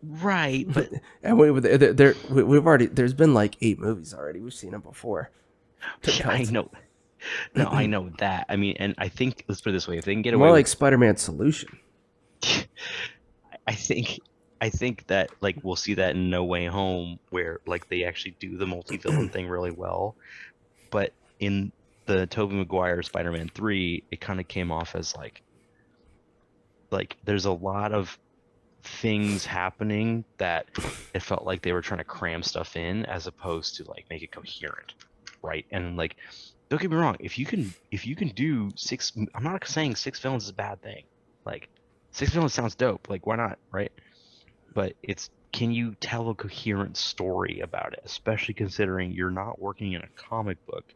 Right, but And we've already there's been like 8 movies already. We've seen them before. yeah, I know. No, I know that. I mean, and I think, let's put it this way: if they can get away More with like Spider-Man Solution. I think that like we'll see that in No Way Home, where like they actually do the multi-villain thing really well. But in the Tobey Maguire Spider-Man 3, it kind of came off as like there's a lot of things happening that it felt like they were trying to cram stuff in as opposed to like make it coherent, right? And like, don't get me wrong, if you can do 6, I'm not saying 6 villains is a bad thing. Like 6 villains sounds dope. Like why not, right? But it's, can you tell a coherent story about it, especially considering you're not working in a comic book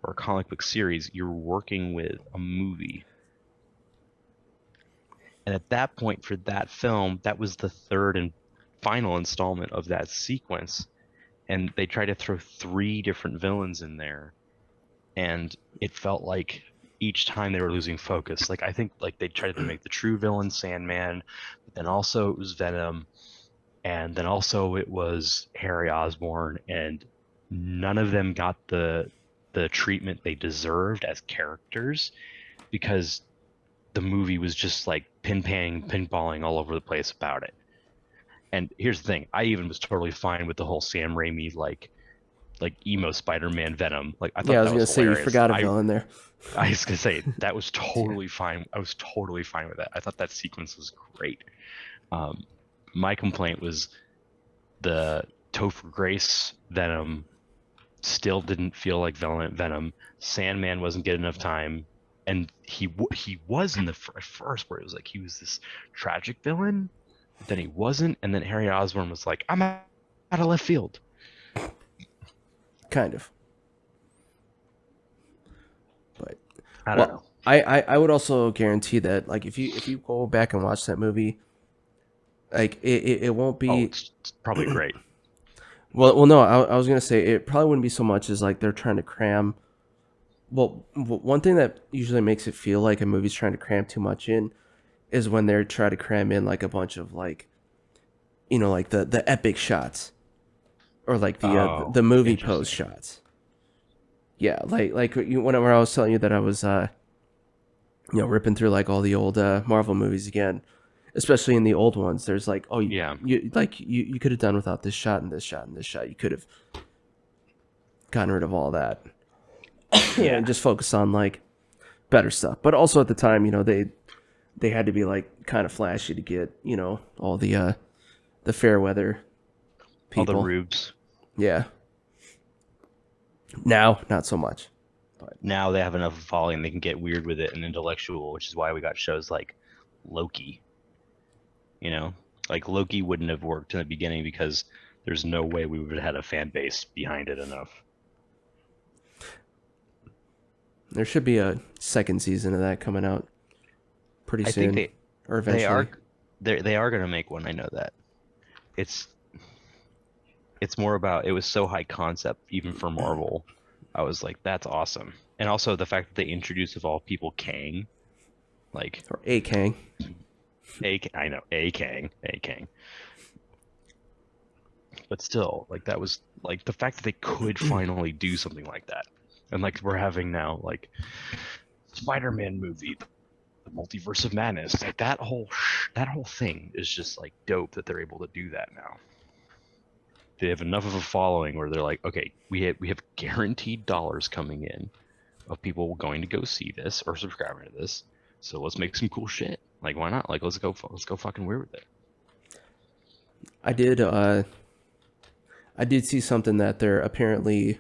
or a comic book series, you're working with a movie. And at that point, for that film, that was the 3rd and final installment of that sequence, and they tried to throw 3 different villains in there, and it felt like each time they were losing focus. Like I think like they tried to make the true villain Sandman, but then also it was Venom, and then also it was Harry Osborn, and none of them got the treatment they deserved as characters, because the movie was just like pinballing all over the place about it. And here's the thing: I even was totally fine with the whole Sam Raimi like emo Spider-Man Venom. Like I thought, Yeah, I was that gonna say hilarious. you forgot a villain there. I was gonna say that was totally fine. I was totally fine with that. I thought that sequence was great. My complaint was the Topher Grace Venom still didn't feel like Venom. Sandman wasn't getting enough time, and he was in the first where it was like he was this tragic villain, but then he wasn't, and then Harry Osborn was like, I'm out of left field. Kind of. But I don't know. I would also guarantee that like if you go back and watch that movie, like it won't be. Oh, it's probably great. Well, no, I was gonna say it probably wouldn't be so much as like they're trying to cram. Well, one thing that usually makes it feel like a movie's trying to cram too much in is when they're trying to cram in like a bunch of like, like the epic shots, or like the movie pose shots. Yeah, like whenever I was telling you that I was ripping through like all the old Marvel movies again, especially in the old ones. There's like, oh yeah, you could have done without this shot and this shot and this shot. You could have gotten rid of all that. Yeah, and just focus on like better stuff. But also at the time, they had to be like kind of flashy to get all the fair weather people, all the rubes. Yeah. Now, not so much. But now they have enough of a following, they can get weird with it and intellectual, which is why we got shows like Loki. Like Loki wouldn't have worked in the beginning because there's no way we would have had a fan base behind it enough. There should be a second season of that coming out pretty soon. I think or eventually. They are going to make one. I know that. It's more about, it was so high concept even for Marvel. I was like, that's awesome. And also the fact that they introduced of all people Kang, like, or a Kang. I know, a Kang. But still, like, that was like the fact that they could finally do something like that. And like we're having now like Spider-Man movie, the Multiverse of Madness, like that whole thing is just like dope that they're able to do that now. They have enough of a following where they're like, okay, we have guaranteed dollars coming in of people going to go see this or subscribing to this, so let's make some cool shit. Like, why not? Like, let's go fucking weird with it. I did see something that they're apparently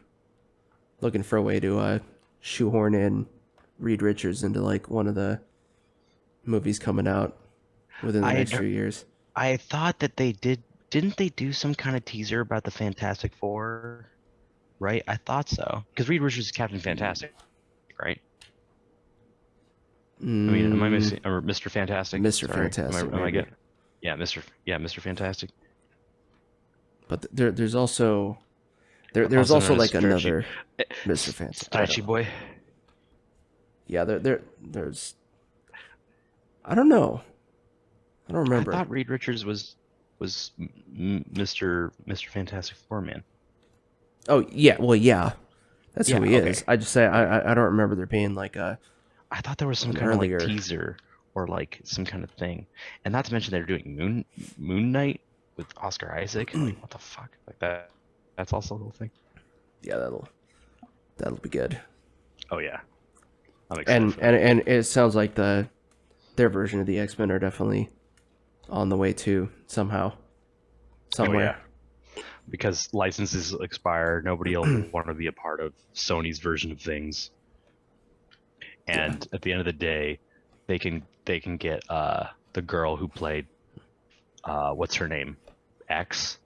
looking for a way to shoehorn in Reed Richards into like one of the movies coming out within the next few years. I thought that they didn't they do some kind of teaser about the Fantastic Four, right? I thought so, because Reed Richards is Captain Fantastic, right? I mean, am I missing, or Mr. Fantastic? Mr. Fantastic. Am I good? Yeah, Mr. Fantastic. But there's also there's also like another Mr. Fantastic. Stretchy boy. Yeah, there's. I don't know. I don't remember. I thought Reed Richards was Mr. Fantastic Four man. Oh yeah, well yeah, that's who he is. I just say I don't remember there being like a. I thought there was some kind of like teaser or like some kind of thing, and not to mention they're doing Moon Knight with Oscar Isaac. Like, what the fuck? Like that. That's also the whole thing. Yeah, that'll be good. Oh yeah. I'm excited. And it sounds like their version of the X-Men are definitely on the way too somehow. Somewhere. Oh, yeah. Because licenses expire, nobody will want to be a part of Sony's version of things. And at the end of the day, they can get the girl who played what's her name? X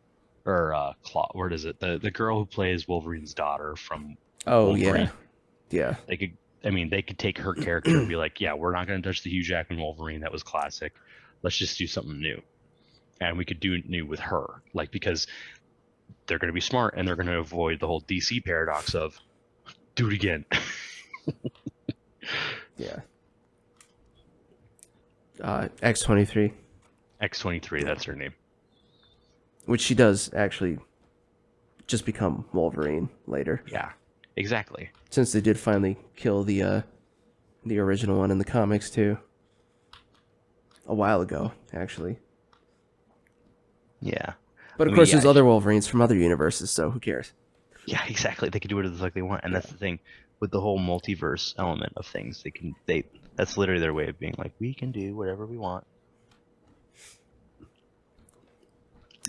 or Claw, where is it? The girl who plays Wolverine's daughter from Wolverine. Yeah. They could take her character and be like, yeah, we're not going to touch the Hugh Jackman Wolverine. That was classic. Let's just do something new. And we could do it new with her, like, because they're going to be smart and they're going to avoid the whole DC paradox of do it again. Yeah. X-23. X-23, that's her name. Which she does actually just become Wolverine later. Yeah, exactly. Since they did finally kill the original one in the comics too. A while ago, actually. Yeah. But of course there's other Wolverines from other universes, so who cares? Yeah, exactly. They can do whatever the fuck they want. And that's the thing. With the whole multiverse element of things, that's literally their way of being like, we can do whatever we want.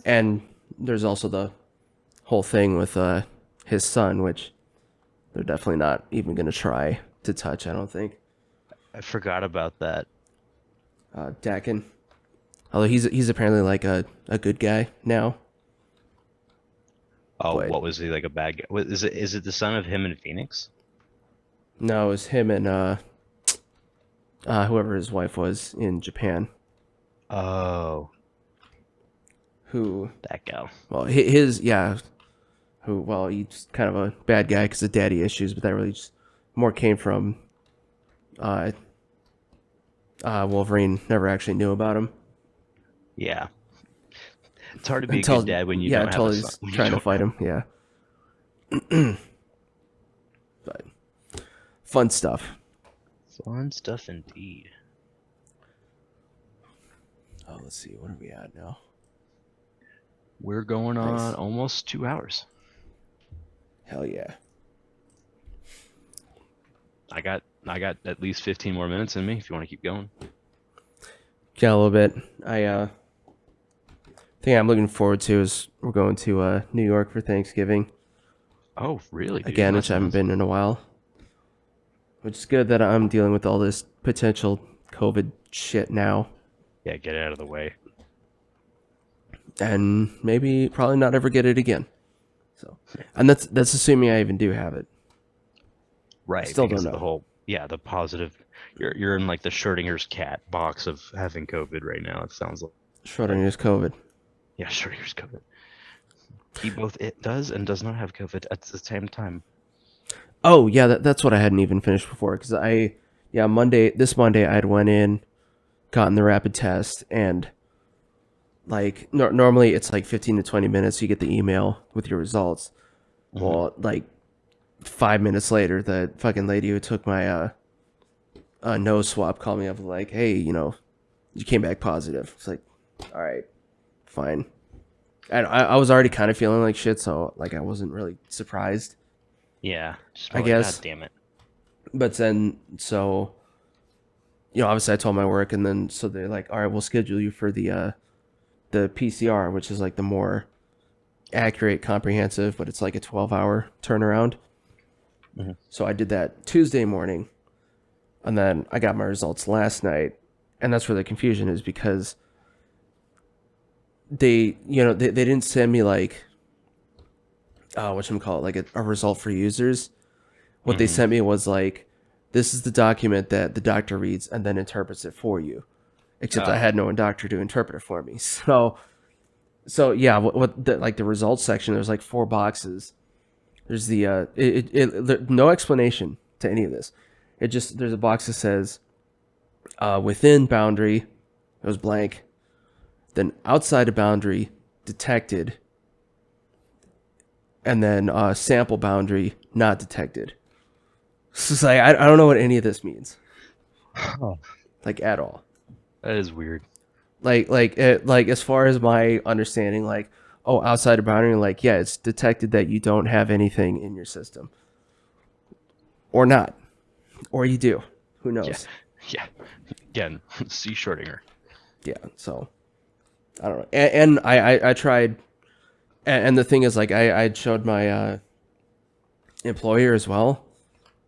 And there's also the whole thing with his son, which they're definitely not even going to try to touch, I don't think. I forgot about that. Dakin. Although he's apparently like a good guy now. Oh, But- what was he, like a bad guy? Is it the son of him and Phoenix? No, it was him and whoever his wife was in Japan. Oh, Who, that gal. well, his yeah, who, well, he's kind of a bad guy because of daddy issues, but that really just more came from Wolverine never actually knew about him. Yeah. It's hard to be Until- a good dad when you yeah, don't until have a he's son. when you trying to don't fight him. Yeah. But fun stuff. Fun stuff indeed. Oh, let's see. What are we at now? We're going Nice. on almost 2 hours. Hell yeah. I got at least 15 more minutes in me if you want to keep going. Yeah, a little bit. I thing I'm looking forward to is we're going to New York for Thanksgiving Oh, really? dude? again, That's which I haven't nice. been in a while. Which is good that I'm dealing with all this potential COVID shit now, Yeah, get it out of the way. and maybe probably not ever get it again. So, and that's assuming I even do have it. Right. Still because don't of know. the whole, yeah, the positive. You're in like the Schrodinger's cat box of having COVID right now. It sounds like. Schrodinger's COVID. Yeah, Schrodinger's COVID. He both it does and does not have COVID at the same time. Oh yeah, that's what I hadn't even finished before because this Monday I'd went in, gotten the rapid test, and like normally it's like 15 to 20 minutes you get the email with your results. Well, like 5 minutes later, the fucking lady who took my nose swab called me up like, hey, you came back positive. It's like, all right, fine. And I was already kind of feeling like shit, so like I wasn't really surprised. Yeah. Just I like, guess. God damn it. But then, so, obviously I told my work, and then so they're like, all right, we'll schedule you for the PCR, which is like the more accurate, comprehensive, but it's like a 12-hour turnaround. Mhm. So I did that Tuesday morning, and then I got my results last night, and that's where the confusion is because they didn't send me like whatchamacallit, like a result for users. What they sent me was like, this is the document that the doctor reads and then interprets it for you. Except I had no doctor to interpret it for me. So yeah, what the, like the results section, there's like 4 boxes. There's no explanation to any of this. There's a box that says within boundary, it was blank. Then outside of boundary, detected. And then sample boundary, not detected. So it's like, I don't know what any of this means. Like, at all. That is weird. Like as far as my understanding, like, oh, outside of boundary, like, yeah, it's detected that you don't have anything in your system. Or not. Or you do. Who knows? Yeah. Again, see Schrodinger. Yeah, so I don't know. And I tried, and the thing is, like, I showed my employer as well,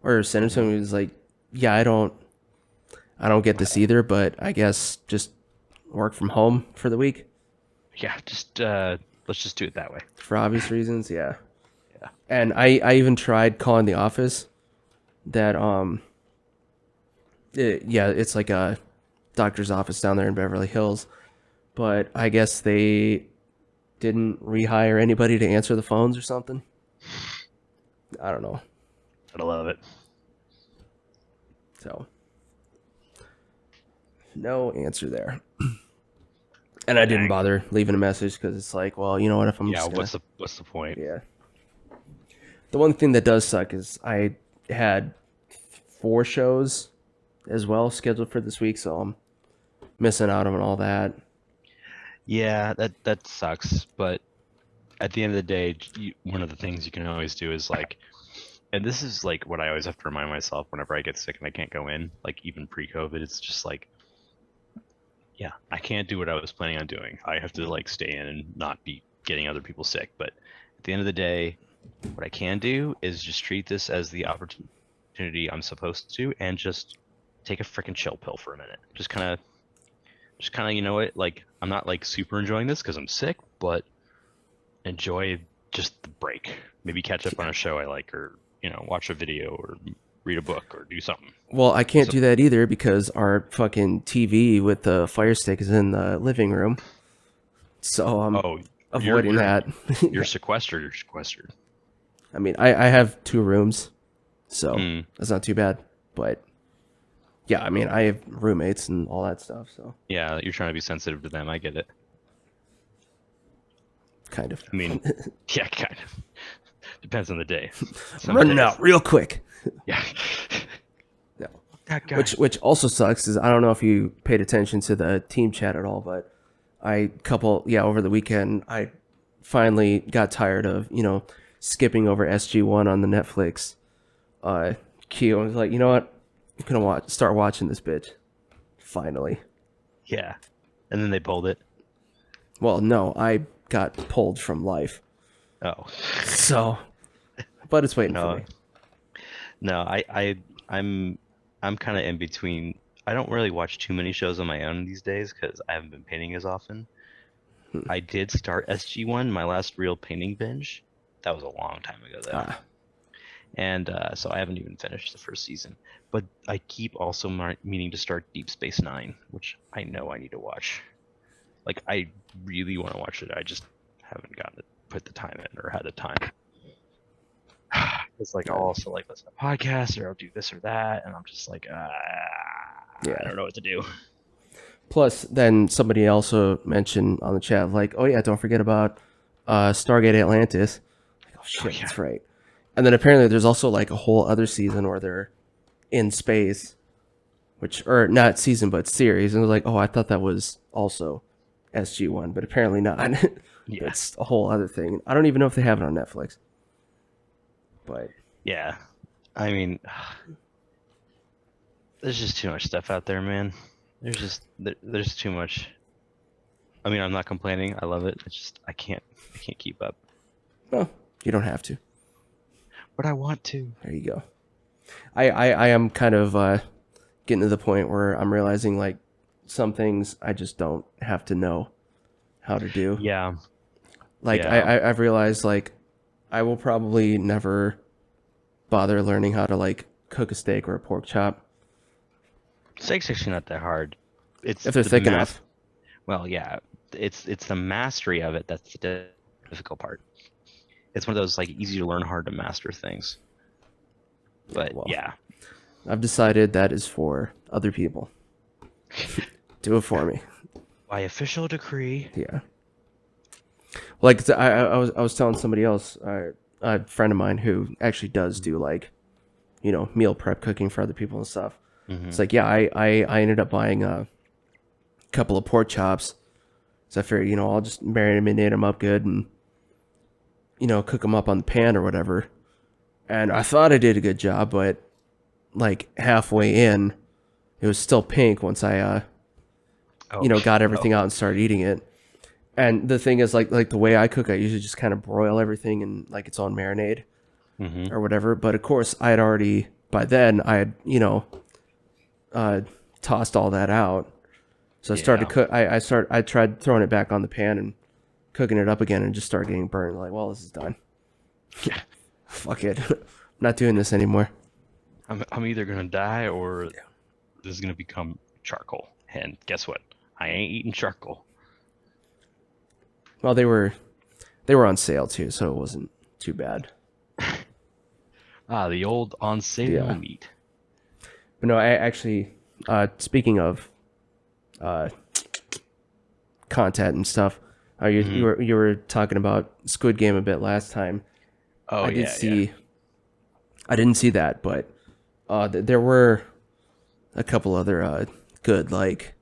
or sent him to him. He was like, yeah, I don't get this either, but I guess just work from home for the week Yeah, just let's just do it that way. for obvious reasons. Yeah. Yeah. And I even tried calling the office that it's like a doctor's office down there in Beverly Hills, but I guess they didn't rehire anybody to answer the phones or something. I don't know. I love it. So no answer there. And I didn't bother leaving a message because it's like, well, you know what? If I'm Yeah, just gonna, what's the point? yeah. The one thing that does suck is I had 4 shows as well scheduled for this week, so I'm missing out on all that. Yeah, that sucks. But at the end of the day, one of the things you can always do is like, and this is like what I always have to remind myself whenever I get sick and I can't go in, like even pre-COVID, it's just like, yeah, I can't do what I was planning on doing. I have to like stay in and not be getting other people sick. But at the end of the day, what I can do is just treat this as the opportunity I'm supposed to, and just take a freaking chill pill for a minute. Just kind of, you know what? Like, I'm not like super enjoying this because I'm sick, but enjoy just the break. Maybe catch up on a show I like, or watch a video, or read a book, or do something. Well, I can't do that either because our fucking TV with the Fire Stick is in the living room. So I'm avoiding that. You're sequestered. You're sequestered. I mean, I have 2 rooms, so that's not too bad. But yeah, I mean, I have roommates and all that stuff. So Yeah, you're trying to be sensitive to them. I get it. kind of. I mean, yeah, kind of. Depends on the day. Running out real quick. Yeah. No. That guy. Which also sucks is I don't know if you paid attention to the team chat at all, but over the weekend I finally got tired of skipping over SG1 on the Netflix queue. I was like, you know what, I'm gonna start watching this bitch finally. Yeah. And then they pulled it. Well, no, I got pulled from life, Oh. so but it's waiting for me. No, I'm kind of in between. I don't really watch too many shows on my own these days because I haven't been painting as often. I did start SG1, my last real painting binge. That was a long time ago though. And so I haven't even finished the first season. But I keep also meaning to start Deep Space Nine, which I know I need to watch. Like, I really want to watch it. I just haven't gotten to put the time in, or had the time. It's like, I'll also like listen to podcasts, or I'll do this or that, and I'm just like, I don't know what to do. Plus, then somebody also mentioned on the chat, like, oh yeah, don't forget about Stargate Atlantis. Like, oh shit, that's right. And then apparently there's also like a whole other season where they're in space, or not season, but series. And I was like, oh, I thought that was also SG1, but apparently not. Yeah. It's a whole other thing. I don't even know if they have it on Netflix. But yeah, I mean, there's just too much stuff out there, man. There's too much. I mean, I'm not complaining. I love it. It's just I can't keep up. Well, you don't have to. But I want to. There you go. I am kind of getting to the point where I'm realizing like some things I just don't have to know how to do. Yeah. Like Yeah. I've realized like I will probably never bother learning how to like cook a steak or a pork chop. Steak's actually not that hard. It's if they're thick enough. Well, yeah, it's the mastery of it that's the difficult part. It's one of those like easy to learn, hard to master things. But well, yeah, I've decided that is for other people. Do it for me. By official decree. Yeah. Like I was telling somebody else, a friend of mine who actually does do like, meal prep cooking for other people and stuff. Mm-hmm. It's like, yeah, I ended up buying a couple of pork chops. So I figured, I'll just marinate them up good and, cook them up on the pan or whatever. And I thought I did a good job, but like halfway in, it was still pink once I, got everything out and started eating it. And the thing is, like the way I cook, I usually just kind of broil everything in like its own marinade or whatever. But of course, I had already, by then, I had, tossed all that out. So I started to cook. I tried throwing it back on the pan and cooking it up again, and just started getting burned. Like, well, this is done. Yeah, fuck it. I'm not doing this anymore. I'm either gonna die or this is gonna become charcoal. And guess what? I ain't eating charcoal. Well, they were on sale too, so it wasn't too bad. The old on sale meat. But no, I actually, speaking of content and stuff, you were talking about Squid Game a bit last time. Oh, I didn't see that, but there were a couple other good like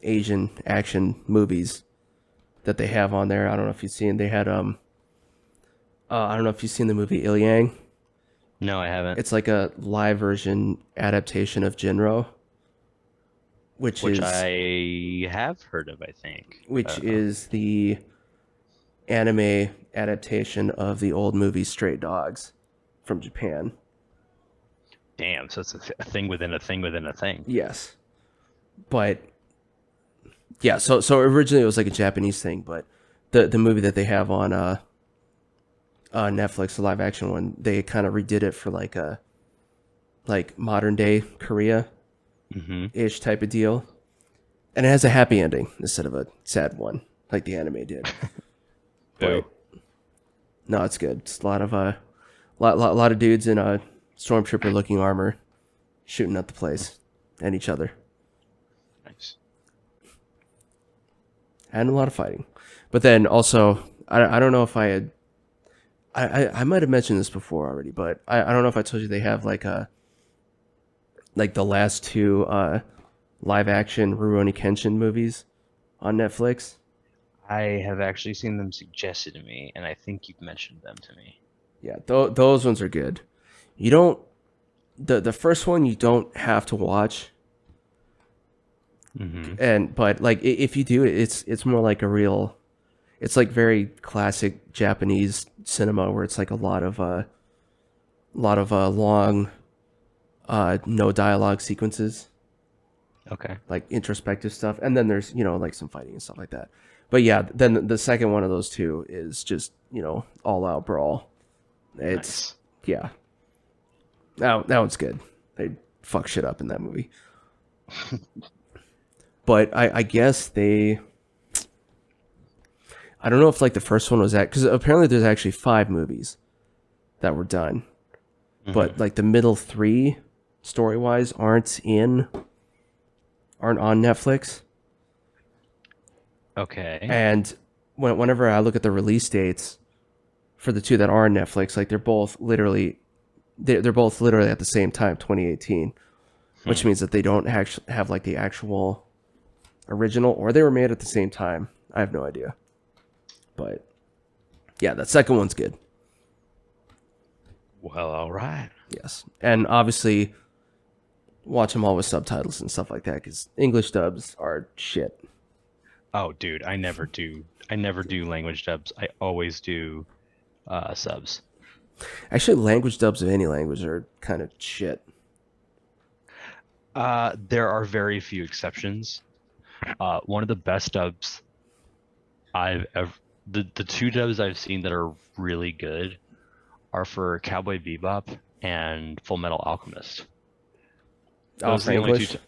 Asian action movies that they have on there. I don't know if you've seen. They had I don't know if you've seen the movie Il Yang. No, I haven't. It's like a live version adaptation of Jinro, which is I have heard of, I think. Which is the anime adaptation of the old movie Stray Dogs from Japan. Damn, so it's a thing within a thing within a thing. Yes. But yeah, so originally it was like a Japanese thing, but the movie that they have on Netflix, the live action one, they kind of redid it for like modern day Korea ish type of deal. And it has a happy ending instead of a sad one, like the anime did. But no, it's good. It's a lot of dudes in a stormtrooper looking armor shooting at the place and each other. Nice. And a lot of fighting. But then also, I don't know if I might have mentioned this before already, but I don't know if I told you they have like the last two live action Rurouni Kenshin movies on Netflix. I have actually seen them suggested to me, and I think you've mentioned them to me. Yeah, those ones are good. You don't the first one you don't have to watch. But like if you do, it's more like it's like very classic Japanese cinema where it's like a lot of long no dialogue sequences. Okay. Like introspective stuff, and then there's like some fighting and stuff like that. But yeah, then the second one of those two is just all out brawl. It's yeah. That one's good. They fuck shit up in that movie. But I guess I don't know if like the first one was because apparently there's actually 5 movies that were done, but like the middle 3 story wise aren't on Netflix. Okay. And whenever I look at the release dates for the 2 that are on Netflix, like they're both literally at the same time, 2018, which means that they don't actually have like the actual original, or they were made at the same time. I have no idea. But yeah, that second one's good. Well, all right. Yes. And obviously watch them all with subtitles and stuff like that, because English dubs are shit. Oh, dude, I never do language dubs. I always do subs. Actually, language dubs of any language are kind of shit. There are very few exceptions. One of the best dubs I've ever... The 2 dubs I've seen that are really good are for Cowboy Bebop and Full Metal Alchemist. Those are the only two.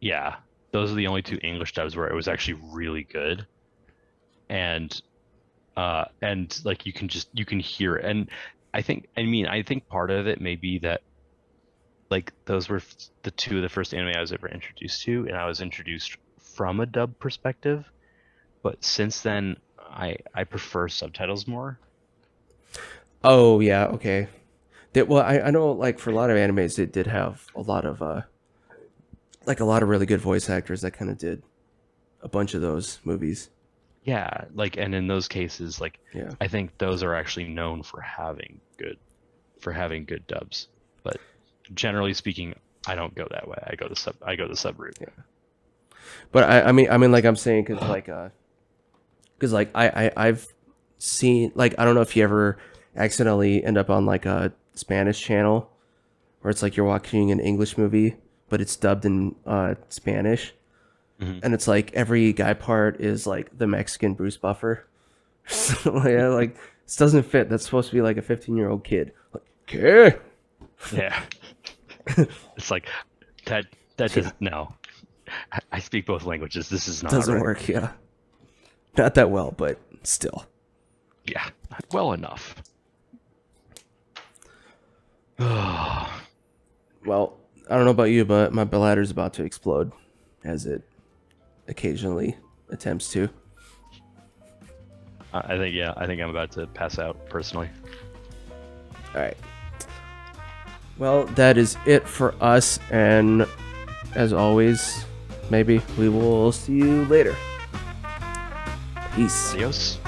Yeah, those are the only 2 English dubs where it was actually really good, and like you can hear it. And I think part of it may be that like those were the 2 of the first anime I was ever introduced to, and I was introduced from a dub perspective. But since then, I prefer subtitles more. Oh yeah, okay. I know like for a lot of animes it did have a lot of really good voice actors that kind of did a bunch of those movies. Yeah, like, and in those cases, like, yeah. I think those are actually known for having good dubs. But generally speaking, I don't go that way. I go the sub route. Yeah. But I mean like I'm saying because like I've seen, like, I don't know if you ever accidentally end up on like a Spanish channel where it's like you're watching an English movie but it's dubbed in Spanish. And it's like every guy part is like the Mexican Bruce Buffer. So, yeah, like this doesn't fit. That's supposed to be like a 15-year-old kid. Like, okay. Yeah. It's like that doesn't, no. I speak both languages. This is not doesn't right. work. Yeah, not that well, but still. Yeah, not well enough. Well, I don't know about you, but my bladder's about to explode, as it occasionally attempts to. I think I'm about to pass out personally. All right. Well, that is it for us, and as always, maybe we will see you later. Peace. Adios.